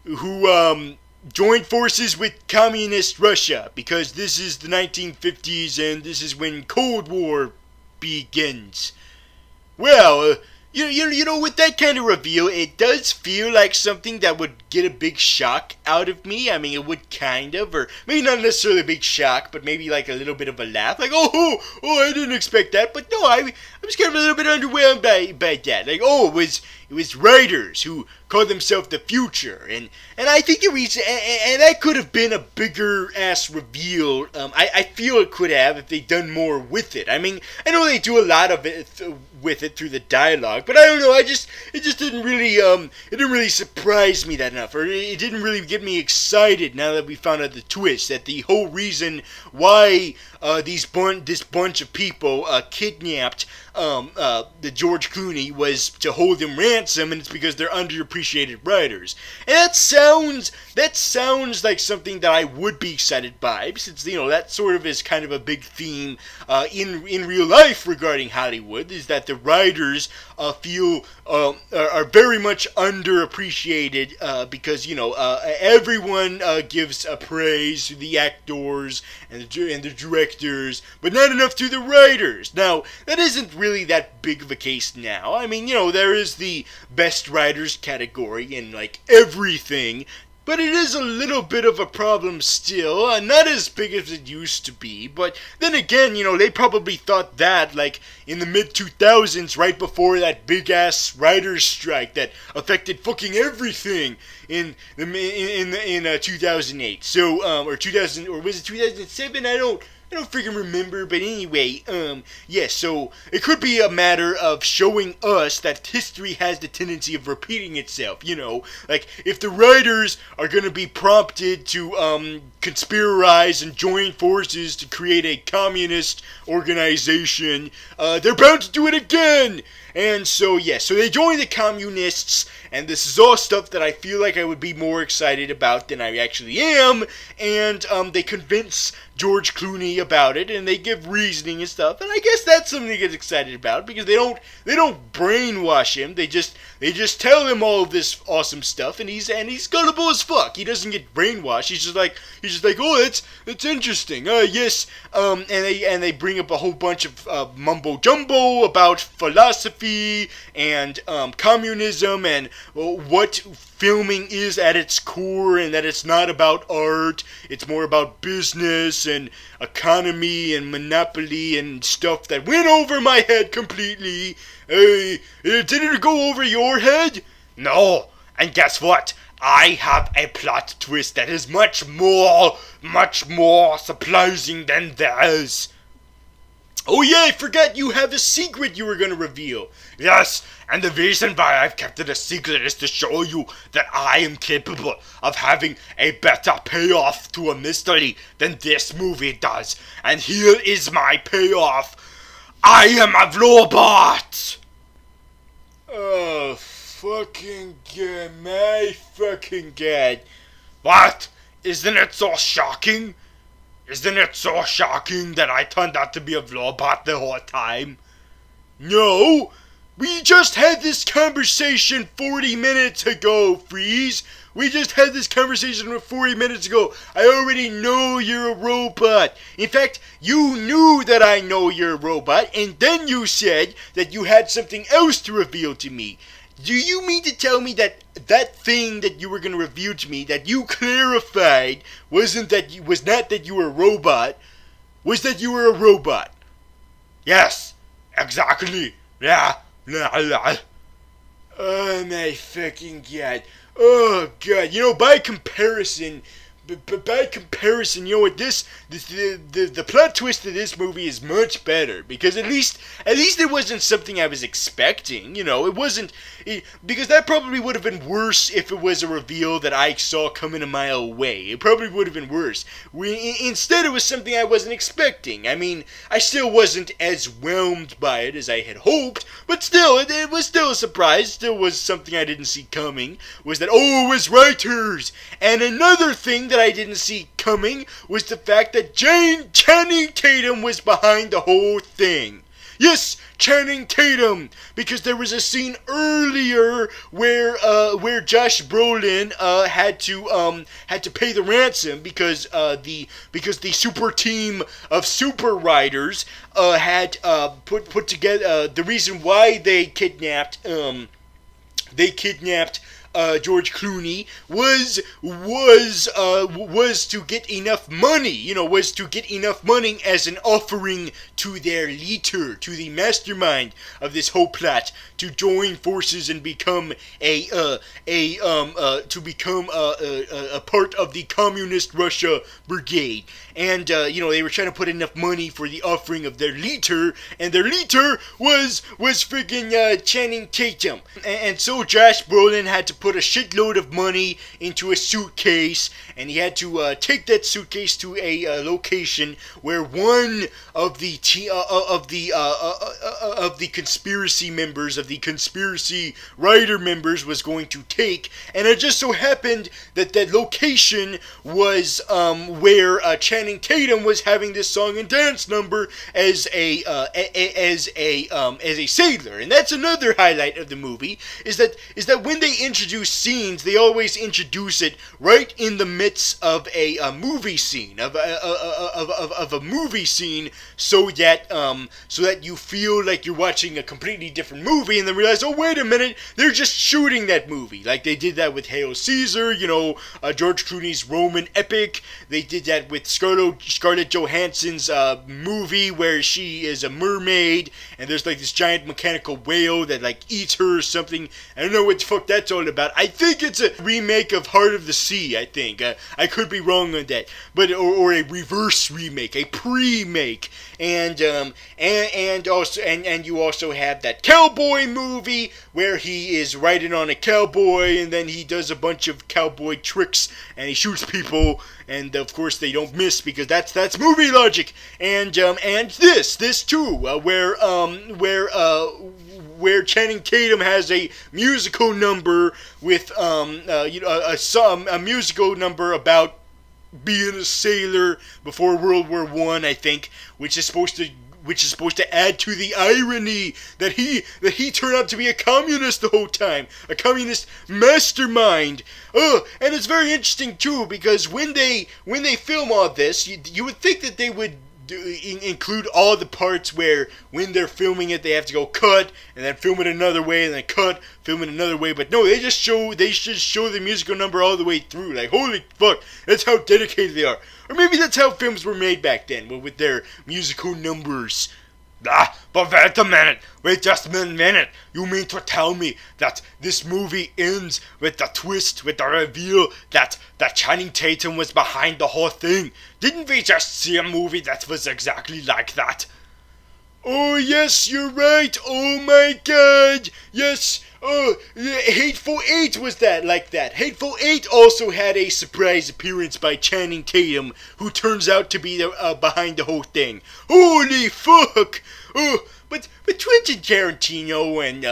who joined forces with communist Russia, because this is the 1950s and this is when Cold War begins. Well, with that kind of reveal, it does feel like something that would get a big shock out of me. I mean, it would kind of, or maybe not necessarily a big shock, but maybe like a little bit of a laugh. Like, oh, I didn't expect that. But no, I was kind of a little bit underwhelmed by that. Like, it was writers who called themselves the future, and I think and that could have been a bigger ass reveal. I feel it could have if they'd done more with it. I mean, I know they do a lot of it with it through the dialogue, but I don't know. It just didn't really surprise me that enough, or it didn't really get me excited. Now that we found out the twist, that the whole reason why this bunch of people kidnapped the George Clooney was to hold him ransom, and it's because they're underappreciated writers. And that sounds like something that I would be excited by, since that sort of is kind of a big theme in real life regarding Hollywood, is that the writers feel are very much underappreciated because everyone gives praise to the actors and the directors, but not enough to the writers. Now, that isn't really that big of a case now. I mean, there is the best writers category in like everything, but it is a little bit of a problem still. Not as big as it used to be, but then again, they probably thought that like in the mid-2000s, right before that big-ass writers' strike that affected fucking everything in 2008. So, or 2000, or was it 2007? I don't freaking remember, but anyway, so it could be a matter of showing us that history has the tendency of repeating itself, like, if the writers are gonna be prompted to, conspirize and join forces to create a communist organization, they're bound to do it again! And so they join the communists, and this is all stuff that I feel like I would be more excited about than I actually am, and they convince George Clooney about it, and they give reasoning and stuff, and I guess that's something to get excited about, because they don't brainwash him, they just tell him all of this awesome stuff, and he's gullible as fuck. He doesn't get brainwashed. He's just like, oh, that's interesting. Yes. And they bring up a whole bunch of mumbo jumbo about philosophy and communism and what filming is at its core, and that it's not about art, it's more about business and economy and monopoly and stuff that went over my head completely. Did it go over your head? No. And guess what? I have a plot twist that is much more surprising than theirs. Oh yeah, I forgot you have a secret you were going to reveal. Yes, and the reason why I've kept it a secret is to show you that I am capable of having a better payoff to a mystery than this movie does. And here is my payoff. I am a robot! Oh, fucking god, my fucking god. What? Isn't it so shocking? Isn't it so shocking that I turned out to be a robot the whole time? No! We just had this conversation 40 minutes ago, Freeze! We just had this conversation 40 minutes ago. I already know you're a robot. In fact, you knew that I know you're a robot, and then you said that you had something else to reveal to me. Do you mean to tell me that that thing that you were going to reveal to me, that you clarified, was not that you were a robot, was that you were a robot? Yes, exactly. Yeah. Oh my fucking god. Oh god. You know, by comparison, you know what, the plot twist of this movie is much better, because at least it wasn't something I was expecting, you know, because that probably would have been worse if it was a reveal that I saw coming a mile away. It probably would have been worse. Instead, it was something I wasn't expecting. I mean, I still wasn't as whelmed by it as I had hoped, but still, it was still a surprise. Still was something I didn't see coming, was that, oh, it was writers! And another thing that I didn't see coming was the fact that Channing Tatum was behind the whole thing. Yes, Channing Tatum, because there was a scene earlier where Josh Brolin had to pay the ransom because the super team of super riders had put together the reason why they kidnapped George Clooney was to get enough money, as an offering to their leader, to the mastermind of this whole plot, to join forces and become a part of the communist Russia brigade. And they were trying to put enough money for the offering of their leader, and their leader was friggin' Channing Tatum. And so Josh Brolin had to put a shitload of money into a suitcase, and he had to take that suitcase to a location where one of the conspiracy members, of the conspiracy writer members, was going to take. And it just so happened that that location was where Channing Tatum was having this song and dance number as a sailor. And that's another highlight of the movie, is that when they introduce scenes, they always introduce it right in the midst of a movie scene, of a movie scene, so that you feel like you're watching a completely different movie, and then realize, oh wait a minute, they're just shooting that movie, like they did that with Hail Caesar, George Clooney's Roman epic. They did that with Scarlett Johansson's movie where she is a mermaid, and there's like this giant mechanical whale that like eats her or something. I don't know what the fuck that's all about. I think it's a remake of Heart of the Sea, I think. I could be wrong on that. But or a reverse remake, a pre-make. And you also have that cowboy movie where he is riding on a cowboy, and then he does a bunch of cowboy tricks and he shoots people, and of course they don't miss because that's movie logic. And this too, where Channing Tatum has a musical number with a musical number about being a sailor before World War I, I think, which is supposed to add to the irony that he turned out to be a communist the whole time, a communist mastermind. And it's very interesting too, because when they film all this, you would think that they would include all the parts where when they're filming it they have to go cut and then film it another way and then cut, film it another way. But no, they just show the musical number all the way through. Like, holy fuck, that's how dedicated they are. Or maybe that's how films were made back then, with their musical numbers. But But wait a minute, wait just a minute. You mean to tell me that this movie ends with the twist, with the reveal that Channing Tatum was behind the whole thing? Didn't we just see a movie that was exactly like that? Oh yes, you're right. Oh my god. Yes. Oh, Hateful Eight was like that. Hateful Eight also had a surprise appearance by Channing Tatum, who turns out to be behind the whole thing. Holy fuck! Oh, but Quentin Tarantino and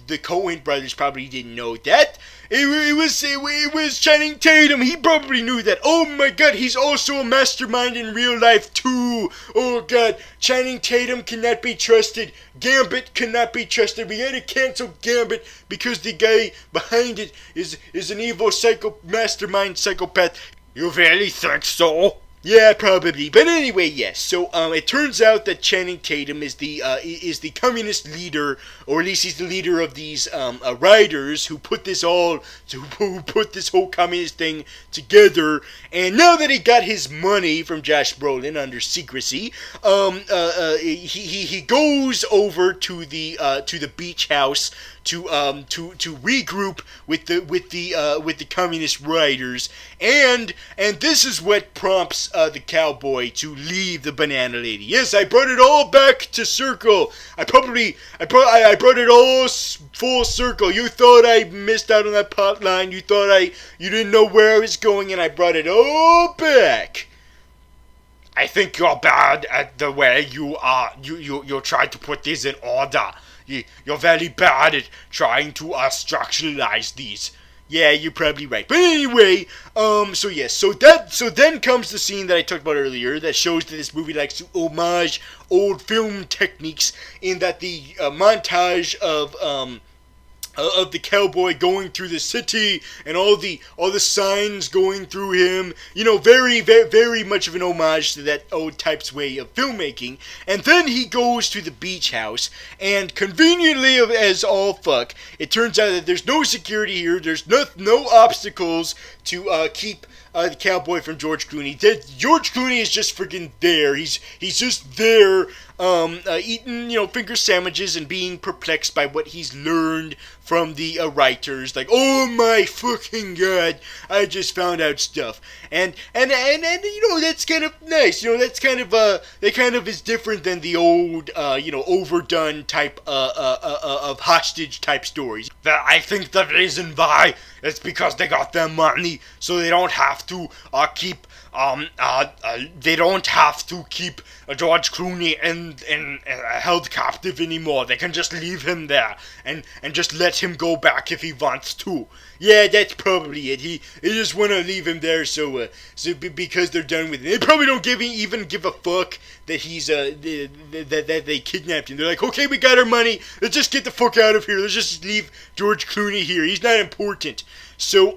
the Coen brothers probably didn't know that. It was Channing Tatum. He probably knew that. Oh my god, he's also a mastermind in real life too. Oh god, Channing Tatum cannot be trusted. Gambit cannot be trusted. We had to cancel Gambit because the guy behind it is an evil mastermind psychopath. You really think so? Yeah, probably. But anyway, yes. So it turns out that Channing Tatum is the communist leader, or at least he's the leader of these writers who put this whole communist thing together. And now that he got his money from Josh Brolin under secrecy, he goes over to the beach house to regroup with the communist writers, and this is what prompts the cowboy to leave the banana lady. Yes, I brought it all back to circle. I brought it all full circle. You thought I missed out on that plot line. You thought you didn't know where I was going, and I brought it all back. I think you're bad at the way you tried to put this in order. You're very bad at trying to structuralize these. Yeah, you're probably right. But anyway, so yes, so then comes the scene that I talked about earlier that shows that this movie likes to homage old film techniques, in that the montage of the cowboy going through the city and all the signs going through him, very, very, very much of an homage to that old type's way of filmmaking. And then he goes to the beach house, and conveniently as all fuck, it turns out that there's no security here. There's no obstacles to keep the cowboy from George Clooney. George Clooney is just freaking there. He's just there, eating, finger sandwiches and being perplexed by what he's learned from the writers. Like, oh my fucking god, I just found out stuff. And that's kind of nice. That's kind of that kind of is different than the old, overdone type of hostage type stories. I think the reason why is because they got their money, so they don't have to keep George Clooney held captive anymore. They can just leave him there and just let him go back if he wants to. Yeah, that's probably it. They just want to leave him there so because they're done with it. They probably don't even give a fuck that he's that they kidnapped him. They're like, okay, we got our money. Let's just get the fuck out of here. Let's just leave George Clooney here. He's not important. So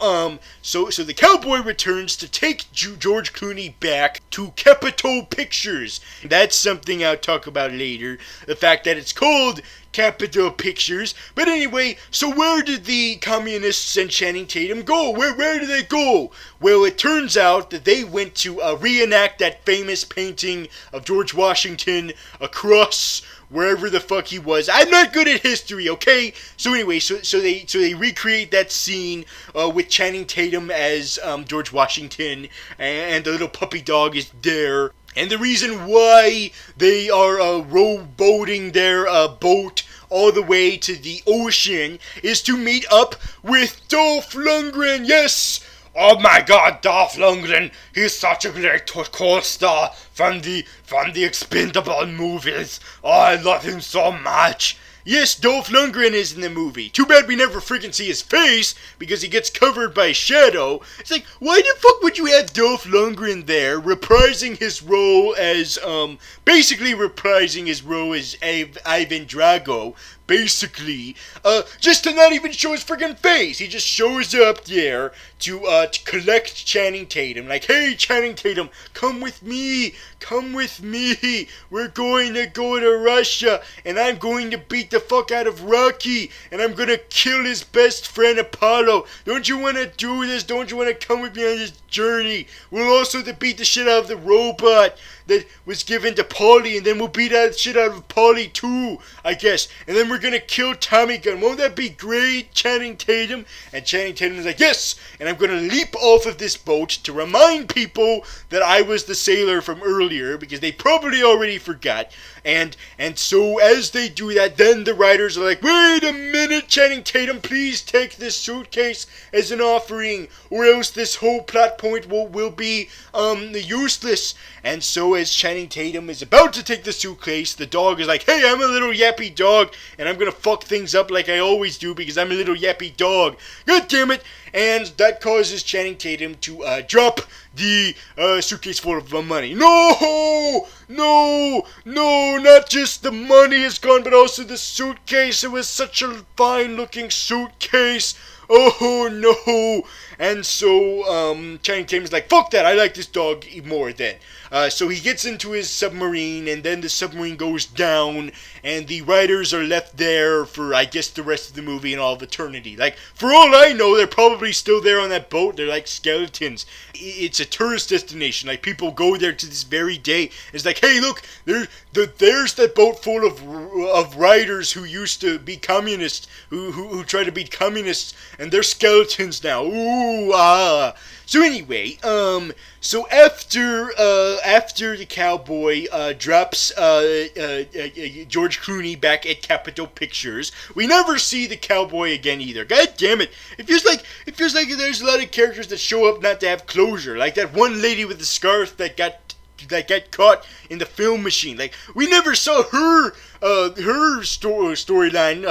the cowboy returns to take George Clooney back to Capitol Pictures. That's something I'll talk about later. The fact that it's called Capitol Pictures. But anyway, so where did the communists and Channing Tatum go? Where did they go? Well, it turns out that they went to reenact that famous painting of George Washington across wherever the fuck he was. I'm not good at history, okay? So anyway, so they recreate that scene with Channing Tatum as George Washington, and the little puppy dog is there. And the reason why they are rowboating their boat all the way to the ocean is to meet up with Dolph Lundgren. Yes! Oh my god, Dolph Lundgren, he's such a great co-star from the Expendable movies. Oh, I love him so much. Yes, Dolph Lundgren is in the movie. Too bad we never freaking see his face, because he gets covered by shadow. It's like, why the fuck would you have Dolph Lundgren there, reprising his role as, basically reprising his role as Ivan Drago, basically, just to not even show his freaking face. He just shows up there to collect Channing Tatum. Like, hey, Channing Tatum, come with me. We're going to go to Russia, and I'm going to beat the fuck out of Rocky, and I'm going to kill his best friend Apollo. Don't you want to do this? Don't you want to come with me on this journey? We'll also beat the shit out of the robot. that was given to Paulie, and then we'll beat that shit out of Paulie too, I guess. And then we're gonna kill Tommy Gunn. Won't that be great, Channing Tatum? And Channing Tatum's like, yes! And I'm gonna leap off of this boat to remind people that I was the sailor from earlier, because they probably already forgot. And so as they do that, then the writers are like, wait a minute, Channing Tatum, please take this suitcase as an offering, or else this whole plot point will be useless. And so as Channing Tatum is about to take the suitcase, the dog is like, hey, I'm a little yappy dog, and I'm gonna fuck things up like I always do because I'm a little yappy dog. God damn it! And that causes Channing Tatum to drop the suitcase full of money. No! No! No! Not just the money is gone, but also the suitcase. It was such a fine-looking suitcase. Oh no! And so Channing Tatum's like, fuck that, I like this dog more then. So he gets into his submarine, and then the submarine goes down, and the writers are left there for, I guess, the rest of the movie and all of eternity. Like, for all I know, they're probably still there on that boat. They're like skeletons. It's a tourist destination. Like, people go there to this very day. It's like, hey, look, there's that boat full of writers who used to be communists, who try to be communists, and they're skeletons now. Ooh, ah. So anyway, so after the cowboy drops George Clooney back at Capitol Pictures, we never see the cowboy again either. God damn it! It feels like there's a lot of characters that show up not to have closure, like that one lady with the scarf that got caught in the film machine. Like, we never saw her storyline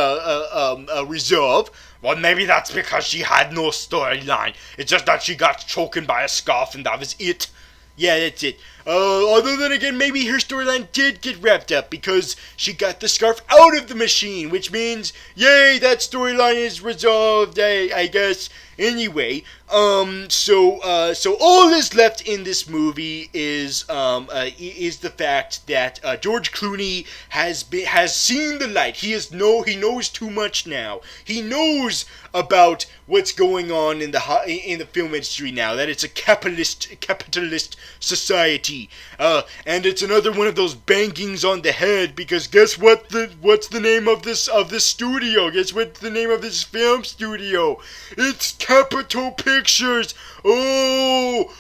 resolve. Well, maybe that's because she had no storyline. It's just that she got choken by a scarf and that was it. Yeah, that's it. Other than again, maybe her storyline did get wrapped up because she got the scarf out of the machine, which means, yay, that storyline is resolved, I guess. Anyway, so all that's left in this movie is the fact that George Clooney has seen the light. He knows too much now. He knows about what's going on in the film industry now. That it's a capitalist society, and it's another one of those bangings on the head. Because guess what? What's the name of this studio? Guess what's the name of this film studio? It's Capitol Pictures. Oh,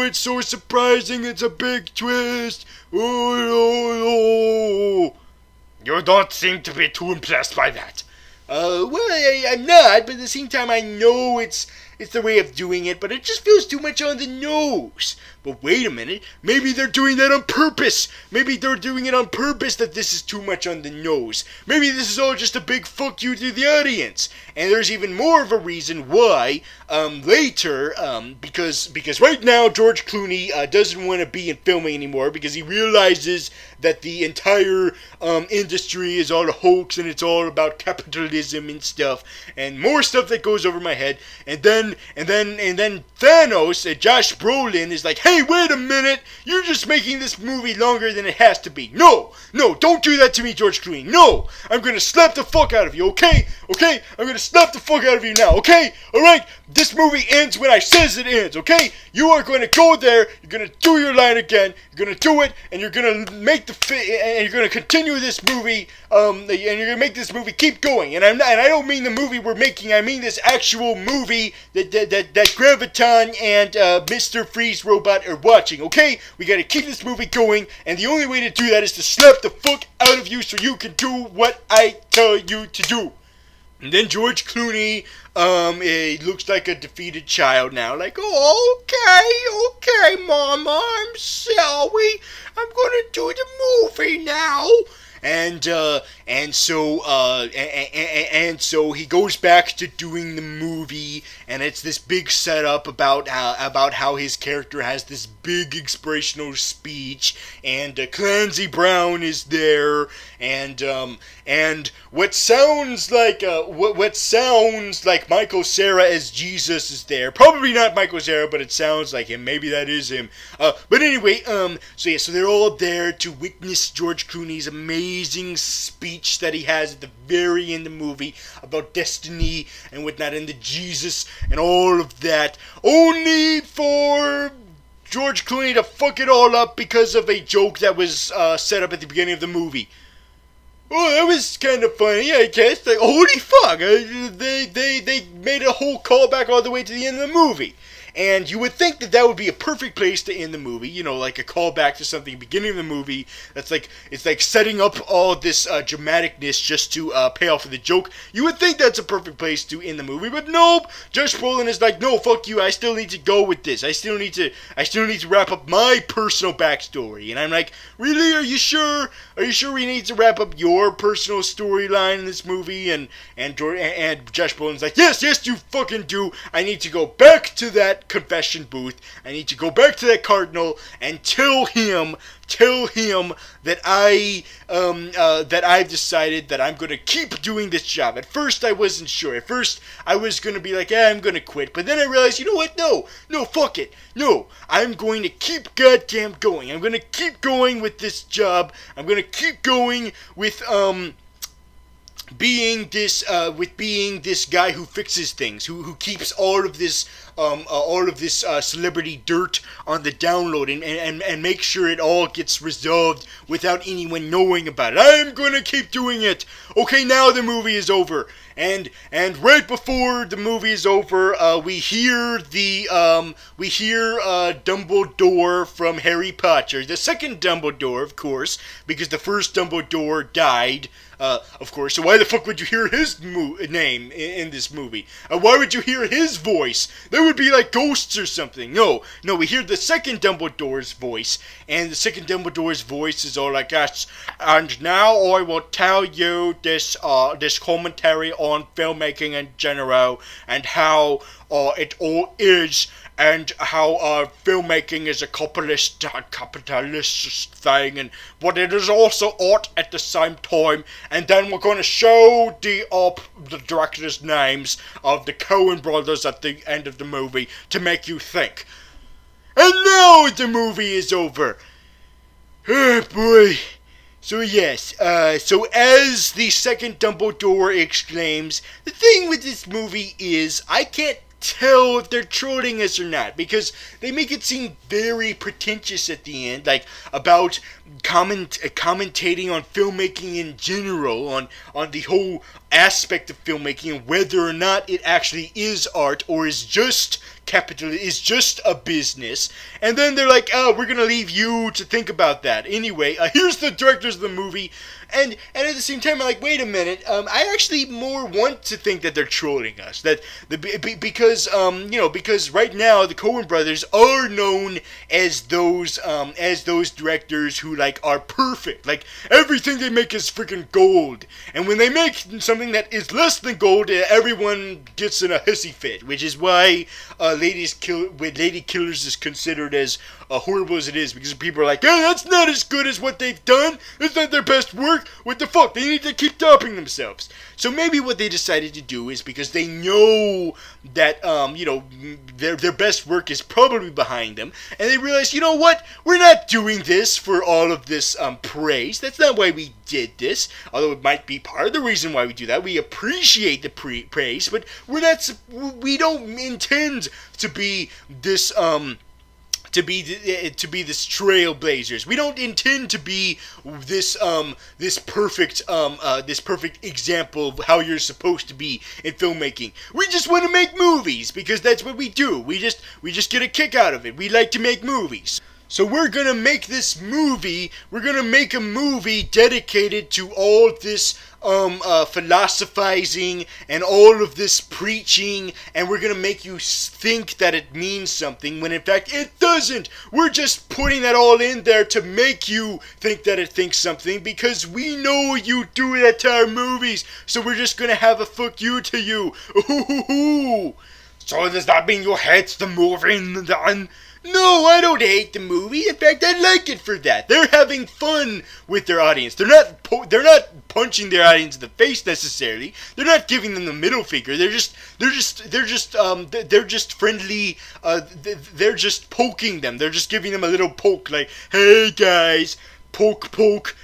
it's so surprising. It's a big twist. Oh. You don't seem to be too impressed by that. Well, I'm not, but at the same time, I know it's the way of doing it, but it just feels too much on the nose. But wait a minute, maybe they're doing that on purpose. Maybe they're doing it on purpose that this is too much on the nose. Maybe this is all just a big fuck you to the audience. And there's even more of a reason why, later, because right now George Clooney doesn't want to be in filming anymore because he realizes that the entire industry is all a hoax and it's all about capitalism and stuff and more stuff that goes over my head. And then Thanos, Josh Brolin, is like, hey, wait a minute, you're just making this movie longer than it has to be. No, don't do that to me, George Clooney. No, I'm gonna slap the fuck out of you, okay? I'm gonna slap the fuck out of you now, okay? Alright, this movie ends when I says it ends, okay? You are going to go there, you're gonna do your line again, you're gonna do it, and you're gonna make and you're gonna continue this movie, and you're gonna make this movie keep going. And I don't mean the movie we're making, I mean this actual movie that Graviton and Mr. Freeze Robot are watching, okay? We gotta keep this movie going, and the only way to do that is to slap the fuck out of you so you can do what I tell you to do. And then George Clooney, he looks like a defeated child now. Like, oh, okay, Mama, I'm sorry. I'm gonna do the movie now. And so he goes back to doing the movie, and it's this big setup about how his character has this big inspirational speech, and Clancy Brown is there, and what sounds like Michael Cera as Jesus is there. Probably not Michael Cera, but it sounds like him. Maybe that is him. But anyway, so they're all there to witness George Clooney's amazing speech that he has at the very end of the movie about destiny and whatnot, and the Jesus and all of that, only for George Clooney to fuck it all up because of a joke that was set up at the beginning of the movie. Oh, that was kind of funny, I guess. Like, holy fuck! They made a whole callback all the way to the end of the movie. And you would think that that would be a perfect place to end the movie, you know, like a callback to something beginning of the movie. That's like, it's like setting up all this dramaticness just to pay off for the joke. You would think that's a perfect place to end the movie, but nope. Josh Brolin is like, no, fuck you. I still need to go with this. I still need to wrap up my personal backstory. And I'm like, really? Are you sure? Are you sure we need to wrap up your personal storyline in this movie? And Josh Brolin's like, yes, you fucking do. I need to go back to that confession booth. I need to go back to that cardinal and tell him that I've decided that I'm gonna keep doing this job. At first I wasn't sure. At first I was gonna be like, I'm gonna quit. But then I realized, you know what? No, fuck it. No, I'm going to keep goddamn going. I'm gonna keep going with this job. I'm gonna keep going with being this guy who fixes things, who keeps all of this celebrity dirt on the download and make sure it all gets resolved without anyone knowing about it. I'm gonna keep doing it. Okay, now the movie is over, and right before the movie is over, we hear Dumbledore from Harry Potter, the second Dumbledore, of course, because the first Dumbledore died. Of course, so why the fuck would you hear his name in this movie? Why would you hear his voice? That would be like ghosts or something. No, we hear the second Dumbledore's voice, and the second Dumbledore's voice is all like us. And now I will tell you this commentary on filmmaking in general, and how it all is, and how filmmaking is a capitalist thing, but it is also art at the same time. And then we're going to show the directors' names of the Coen brothers at the end of the movie to make you think. And now the movie is over. Oh boy. So yes, so as the second Dumbledore exclaims, the thing with this movie is I can't tell if they're trolling us or not, because they make it seem very pretentious at the end, like about commentating on filmmaking in general, on the whole aspect of filmmaking, and whether or not it actually is art or is just a business. And then they're like, we're gonna leave you to think about that. Anyway, here's the directors of the movie, and at the same time, I'm like, wait a minute, I actually more want to think that they're trolling us, because right now the Coen brothers are known as those directors who like are perfect, like everything they make is freaking gold, and when they make something that is less than gold, everyone gets in a hissy fit, which is why Lady Killers is considered as horrible as it is, because people are like, hey, that's not as good as what they've done, that's not their best work, what the fuck, they need to keep topping themselves. So maybe what they decided to do is, because they know that, their best work is probably behind them, and they realize, you know what, we're not doing this for all of this praise, that's not why we did this, although it might be part of the reason why we do that. We appreciate the praise, but we don't intend to be this, to be this trailblazers. We don't intend to be this perfect example of how you're supposed to be in filmmaking. We just want to make movies because that's what we do. We just get a kick out of it. We like to make movies. So we're gonna make this movie. We're gonna make a movie dedicated to all this philosophizing and all of this preaching, and we're gonna make you think that it means something when in fact it doesn't. We're just putting that all in there to make you think that it thinks something, because we know you do that to our movies. So we're just gonna have a fuck you to you. Ooh. So does that mean you hate the movie then? No, I don't hate the movie. In fact, I like it for that. They're having fun with their audience. They're not punching their audience in the face necessarily. They're not giving them the middle finger. They're just friendly. They're just poking them. They're just giving them a little poke, like, hey guys, poke, poke.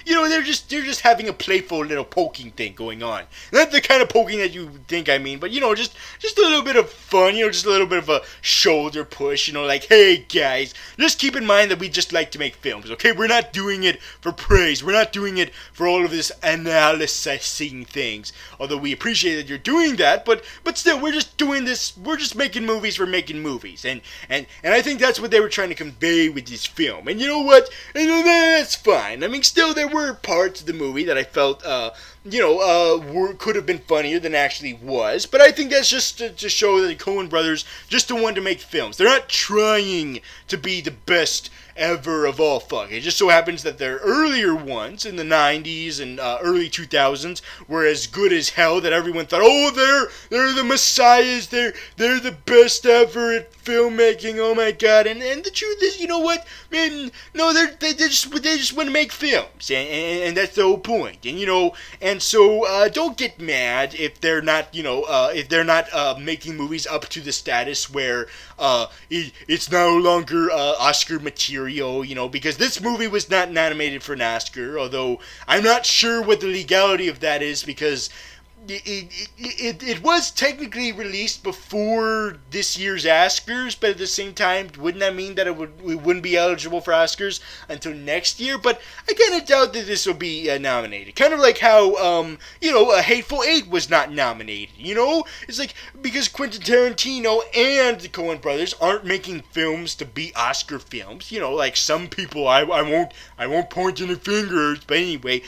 They're just having a playful little poking thing going on. Not the kind of poking that you think I mean, but just a little bit of fun. Just a little bit of a shoulder push. Like, hey guys, just keep in mind that we just like to make films. Okay, we're not doing it for praise. We're not doing it for all of this analyzing things. Although we appreciate that you're doing that, but still, we're just doing this. We're just making movies for making movies, and I think that's what they were trying to convey with this film. And you know what? That's fine. I mean, still, there were parts of the movie that I felt, could have been funnier than actually was. But I think that's just to show that the Coen brothers just don't want to make films. They're not trying to be the best ever of all fuck. It just so happens that their earlier ones in the 90s and early 2000s were as good as hell, that everyone thought, oh, they're the messiahs, they're the best ever at filmmaking, oh my god. And the truth is, you know what, man, no, they just want to make films, and that's the whole point. And so don't get mad if they're not making movies up to the status where it's no longer Oscar material, because this movie was not nominated for an Oscar, although I'm not sure what the legality of that is, because it was technically released before this year's Oscars, but at the same time, wouldn't that mean that we wouldn't be eligible for Oscars until next year? But I kind of doubt that this will be nominated. Kind of like how, A Hateful Eight was not nominated, It's like, because Quentin Tarantino and the Coen brothers aren't making films to be Oscar films, like some people, I won't point any fingers, but anyway,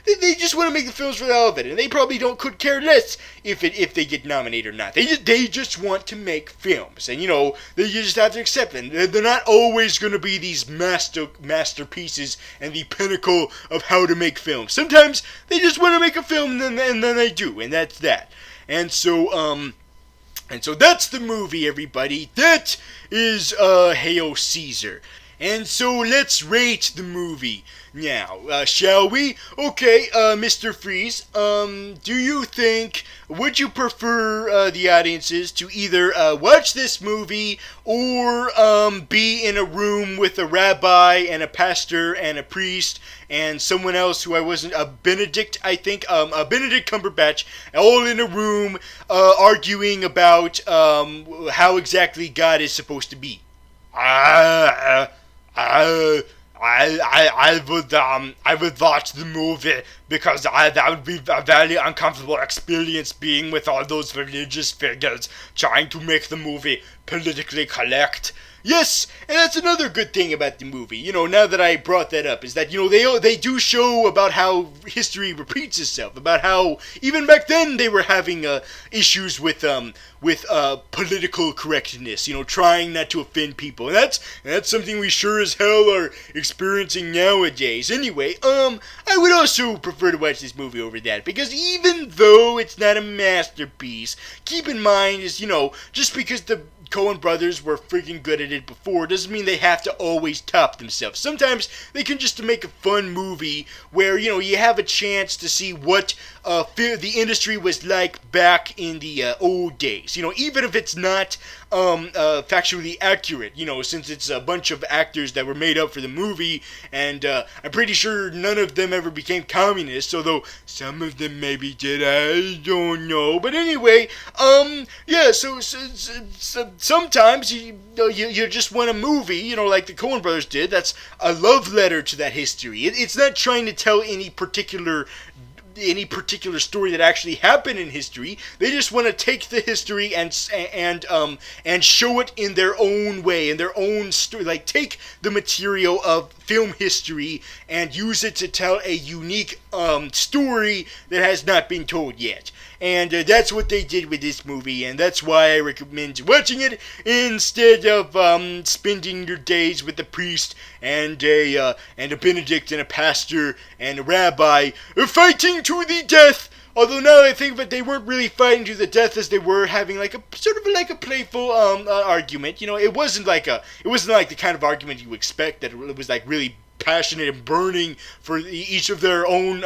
they just want to make the films for the hell of it, and they probably could care less if they get nominated or not. They just want to make films, and they just have to accept it. They're not always going to be these masterpieces and the pinnacle of how to make films. Sometimes they just want to make a film, and then they do, and that's that. And so that's the movie, everybody. That is Hail Caesar. And so let's rate the movie now, shall we? Okay, Mr. Freeze, would you prefer the audiences to either watch this movie or be in a room with a rabbi and a pastor and a priest and someone else who a Benedict Cumberbatch, all in a room arguing about how exactly God is supposed to be? I would watch the movie because that would be a very uncomfortable experience, being with all those religious figures trying to make the movie politically correct. Yes, and that's another good thing about the movie, now that I brought that up, is that, they do show about how history repeats itself, about how, even back then, they were having issues with political correctness, trying not to offend people, and that's something we sure as hell are experiencing nowadays. Anyway, I would also prefer to watch this movie over that, because even though it's not a masterpiece, keep in mind is, just because the Coen brothers were freaking good at it before doesn't mean they have to always top themselves. Sometimes they can just make a fun movie where, you have a chance to see what the industry was like back in the old days. Even if it's not factually accurate, since it's a bunch of actors that were made up for the movie, and I'm pretty sure none of them ever became communists, although some of them maybe did, I don't know. But anyway, yeah, so sometimes you just want a movie, like the Coen brothers did, that's a love letter to that history. It's not trying to tell any particular story that actually happened in history. They just want to take the history and show it in their own way, in their own story. Like, take the material of film history and use it to tell a unique story that has not been told yet. And that's what they did with this movie, and that's why I recommend watching it instead of spending your days with a priest and a Benedict and a pastor and a rabbi fighting to the death. Although now I think that they weren't really fighting to the death, as they were having like a sort of like a playful argument. It wasn't like the kind of argument you expect, that it was like really passionate and burning for each of their own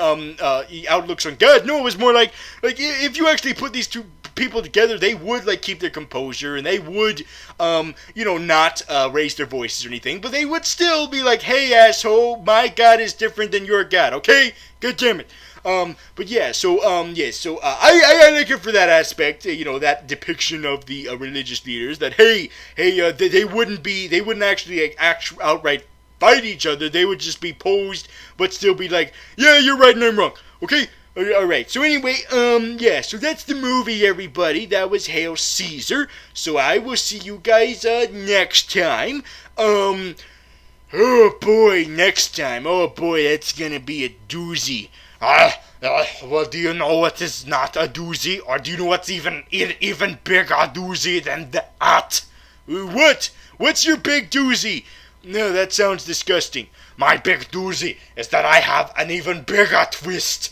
outlooks on God. No, it was more like if you actually put these two people together, they would like keep their composure and they would, not raise their voices or anything, but they would still be like, hey asshole, my God is different than your God, okay? God damn it. I like it for that aspect, that depiction of the religious leaders, that they wouldn't actually outright fight each other. They would just be posed, but still be like, yeah, you're right and I'm wrong. Okay? Alright, so anyway, so that's the movie, everybody. That was Hail Caesar. So I will see you guys, next time. Oh boy, next time. Oh boy, that's gonna be a doozy. Well, do you know what is not a doozy? Or do you know what's even bigger doozy than that? What? What's your big doozy? No, that sounds disgusting. My big doozy is that I have an even bigger twist.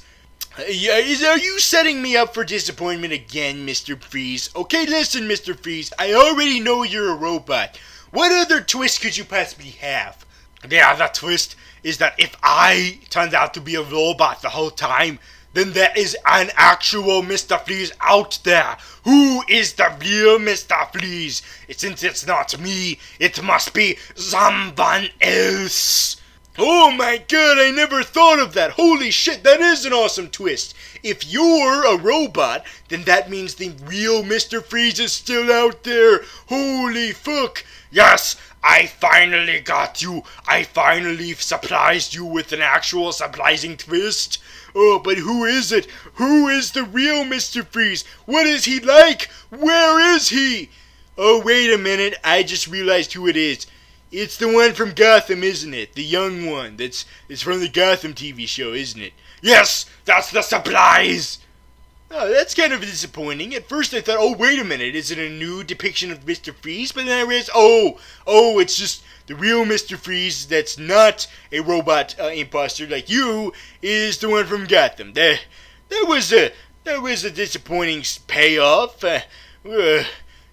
Are you setting me up for disappointment again, Mr. Freeze? Okay, listen, Mr. Freeze, I already know you're a robot. What other twist could you possibly have? The other twist is that if I turned out to be a robot the whole time, then there is an actual Mr. Freeze out there. Who is the real Mr. Freeze? Since it's not me, it must be someone else. Oh my God, I never thought of that. Holy shit, that is an awesome twist. If you're a robot, then that means the real Mr. Freeze is still out there. Holy fuck. Yes, I finally got you. I finally surprised you with an actual surprising twist. Oh, but who is it? Who is the real Mr. Freeze? What is he like? Where is he? Oh, wait a minute. I just realized who it is. It's the one from Gotham, isn't it? The young one. It's from the Gotham TV show, isn't it? Yes, that's the surprise! Oh, that's kind of disappointing. At first I thought, oh, wait a minute, is it a new depiction of Mr. Freeze? But then I realized, it's just the real Mr. Freeze that's not a robot imposter like you is the one from Gotham. That was a disappointing payoff.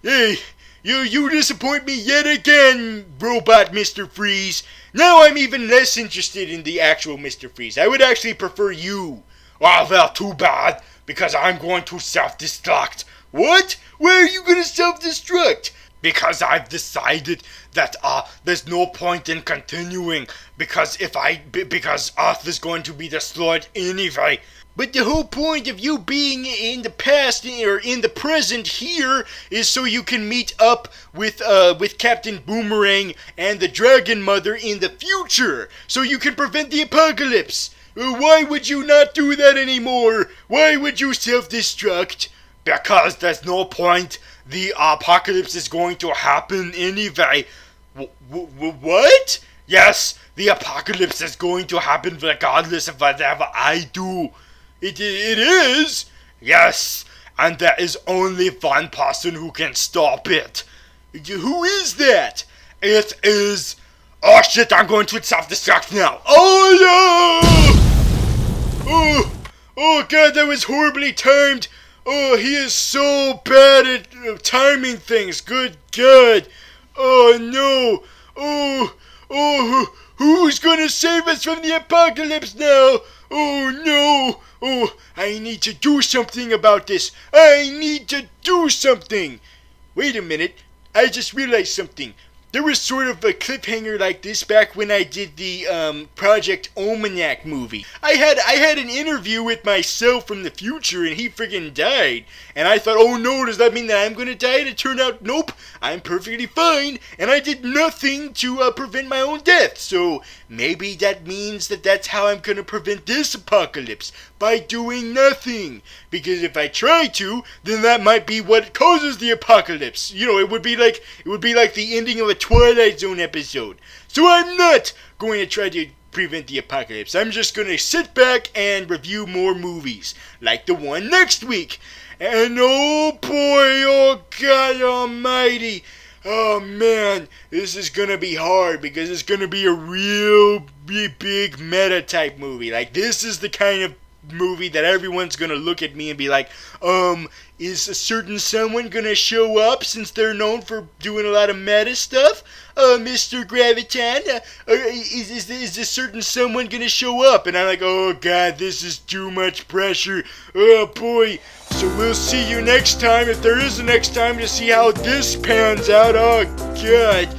Hey, you disappoint me yet again, robot Mr. Freeze. Now I'm even less interested in the actual Mr. Freeze. I would actually prefer you. Oh, well, too bad, because I'm going to self-destruct. What? Where are you going to self-destruct? Because I've decided that there's no point in continuing, because Earth is going to be destroyed anyway. But the whole point of you being in the past or in the present here is so you can meet up with Captain Boomerang and the Dragon Mother in the future, so you can prevent the apocalypse. Why would you not do that anymore? Why would you self-destruct? Because there's no point. The apocalypse is going to happen anyway. What? Yes, the apocalypse is going to happen regardless of whatever I do. It is? Yes, and there is only one person who can stop it. Who is that? It is... Oh shit, I'm going to self-destruct now. Oh no! Oh god, that was horribly timed. Oh, he is so bad at timing things. Good god. Oh no. Oh, who's gonna save us from the apocalypse now? Oh no. Oh, I need to do something about this. I need to do something. Wait a minute. I just realized something. There was sort of a cliffhanger like this back when I did the Project Almanac movie. I had an interview with myself from the future and he friggin' died. And I thought, oh no, does that mean that I'm gonna die? And it turned out, nope, I'm perfectly fine. And I did nothing to prevent my own death. So maybe that means that that's how I'm gonna prevent this apocalypse. By doing nothing. Because if I try to, then that might be what causes the apocalypse. You know, it would be like the ending of a Twilight Zone episode. So I'm not going to try to prevent the apocalypse. I'm just going to sit back and review more movies. Like the one next week. And oh boy, oh God almighty. Oh man, this is going to be hard because it's going to be a real big meta type movie. Like this is the kind of movie that everyone's gonna look at me and be like, is a certain someone gonna show up since they're known for doing a lot of meta stuff? Mr. Gravitalk, is this certain someone gonna show up? And I'm like, oh god, this is too much pressure. Oh boy. So we'll see you next time, if there is a next time, to see how this pans out. Oh, God.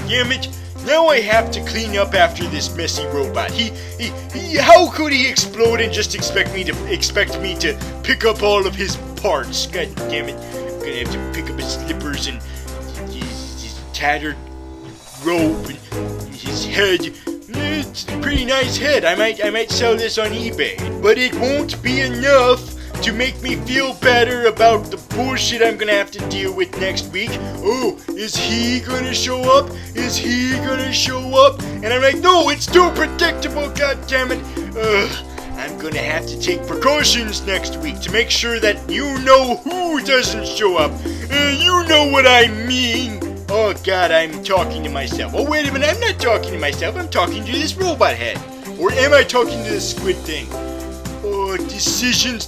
Damn it. Now I have to clean up after this messy robot. How could he explode and just expect me to pick up all of his parts? God damn it. I'm gonna have to pick up his slippers and his tattered robe and his head. It's a pretty nice head. I might sell this on eBay. But it won't be enough to make me feel better about the bullshit I'm gonna have to deal with next week. Oh, is he gonna show up? Is he gonna show up? And I'm like, no, it's too predictable, god damn it. I'm gonna have to take precautions next week to make sure that you know who doesn't show up. You know what I mean. Oh god, I'm talking to myself. Oh wait a minute, I'm not talking to myself, I'm talking to this robot head. Or am I talking to this squid thing? Oh, decisions.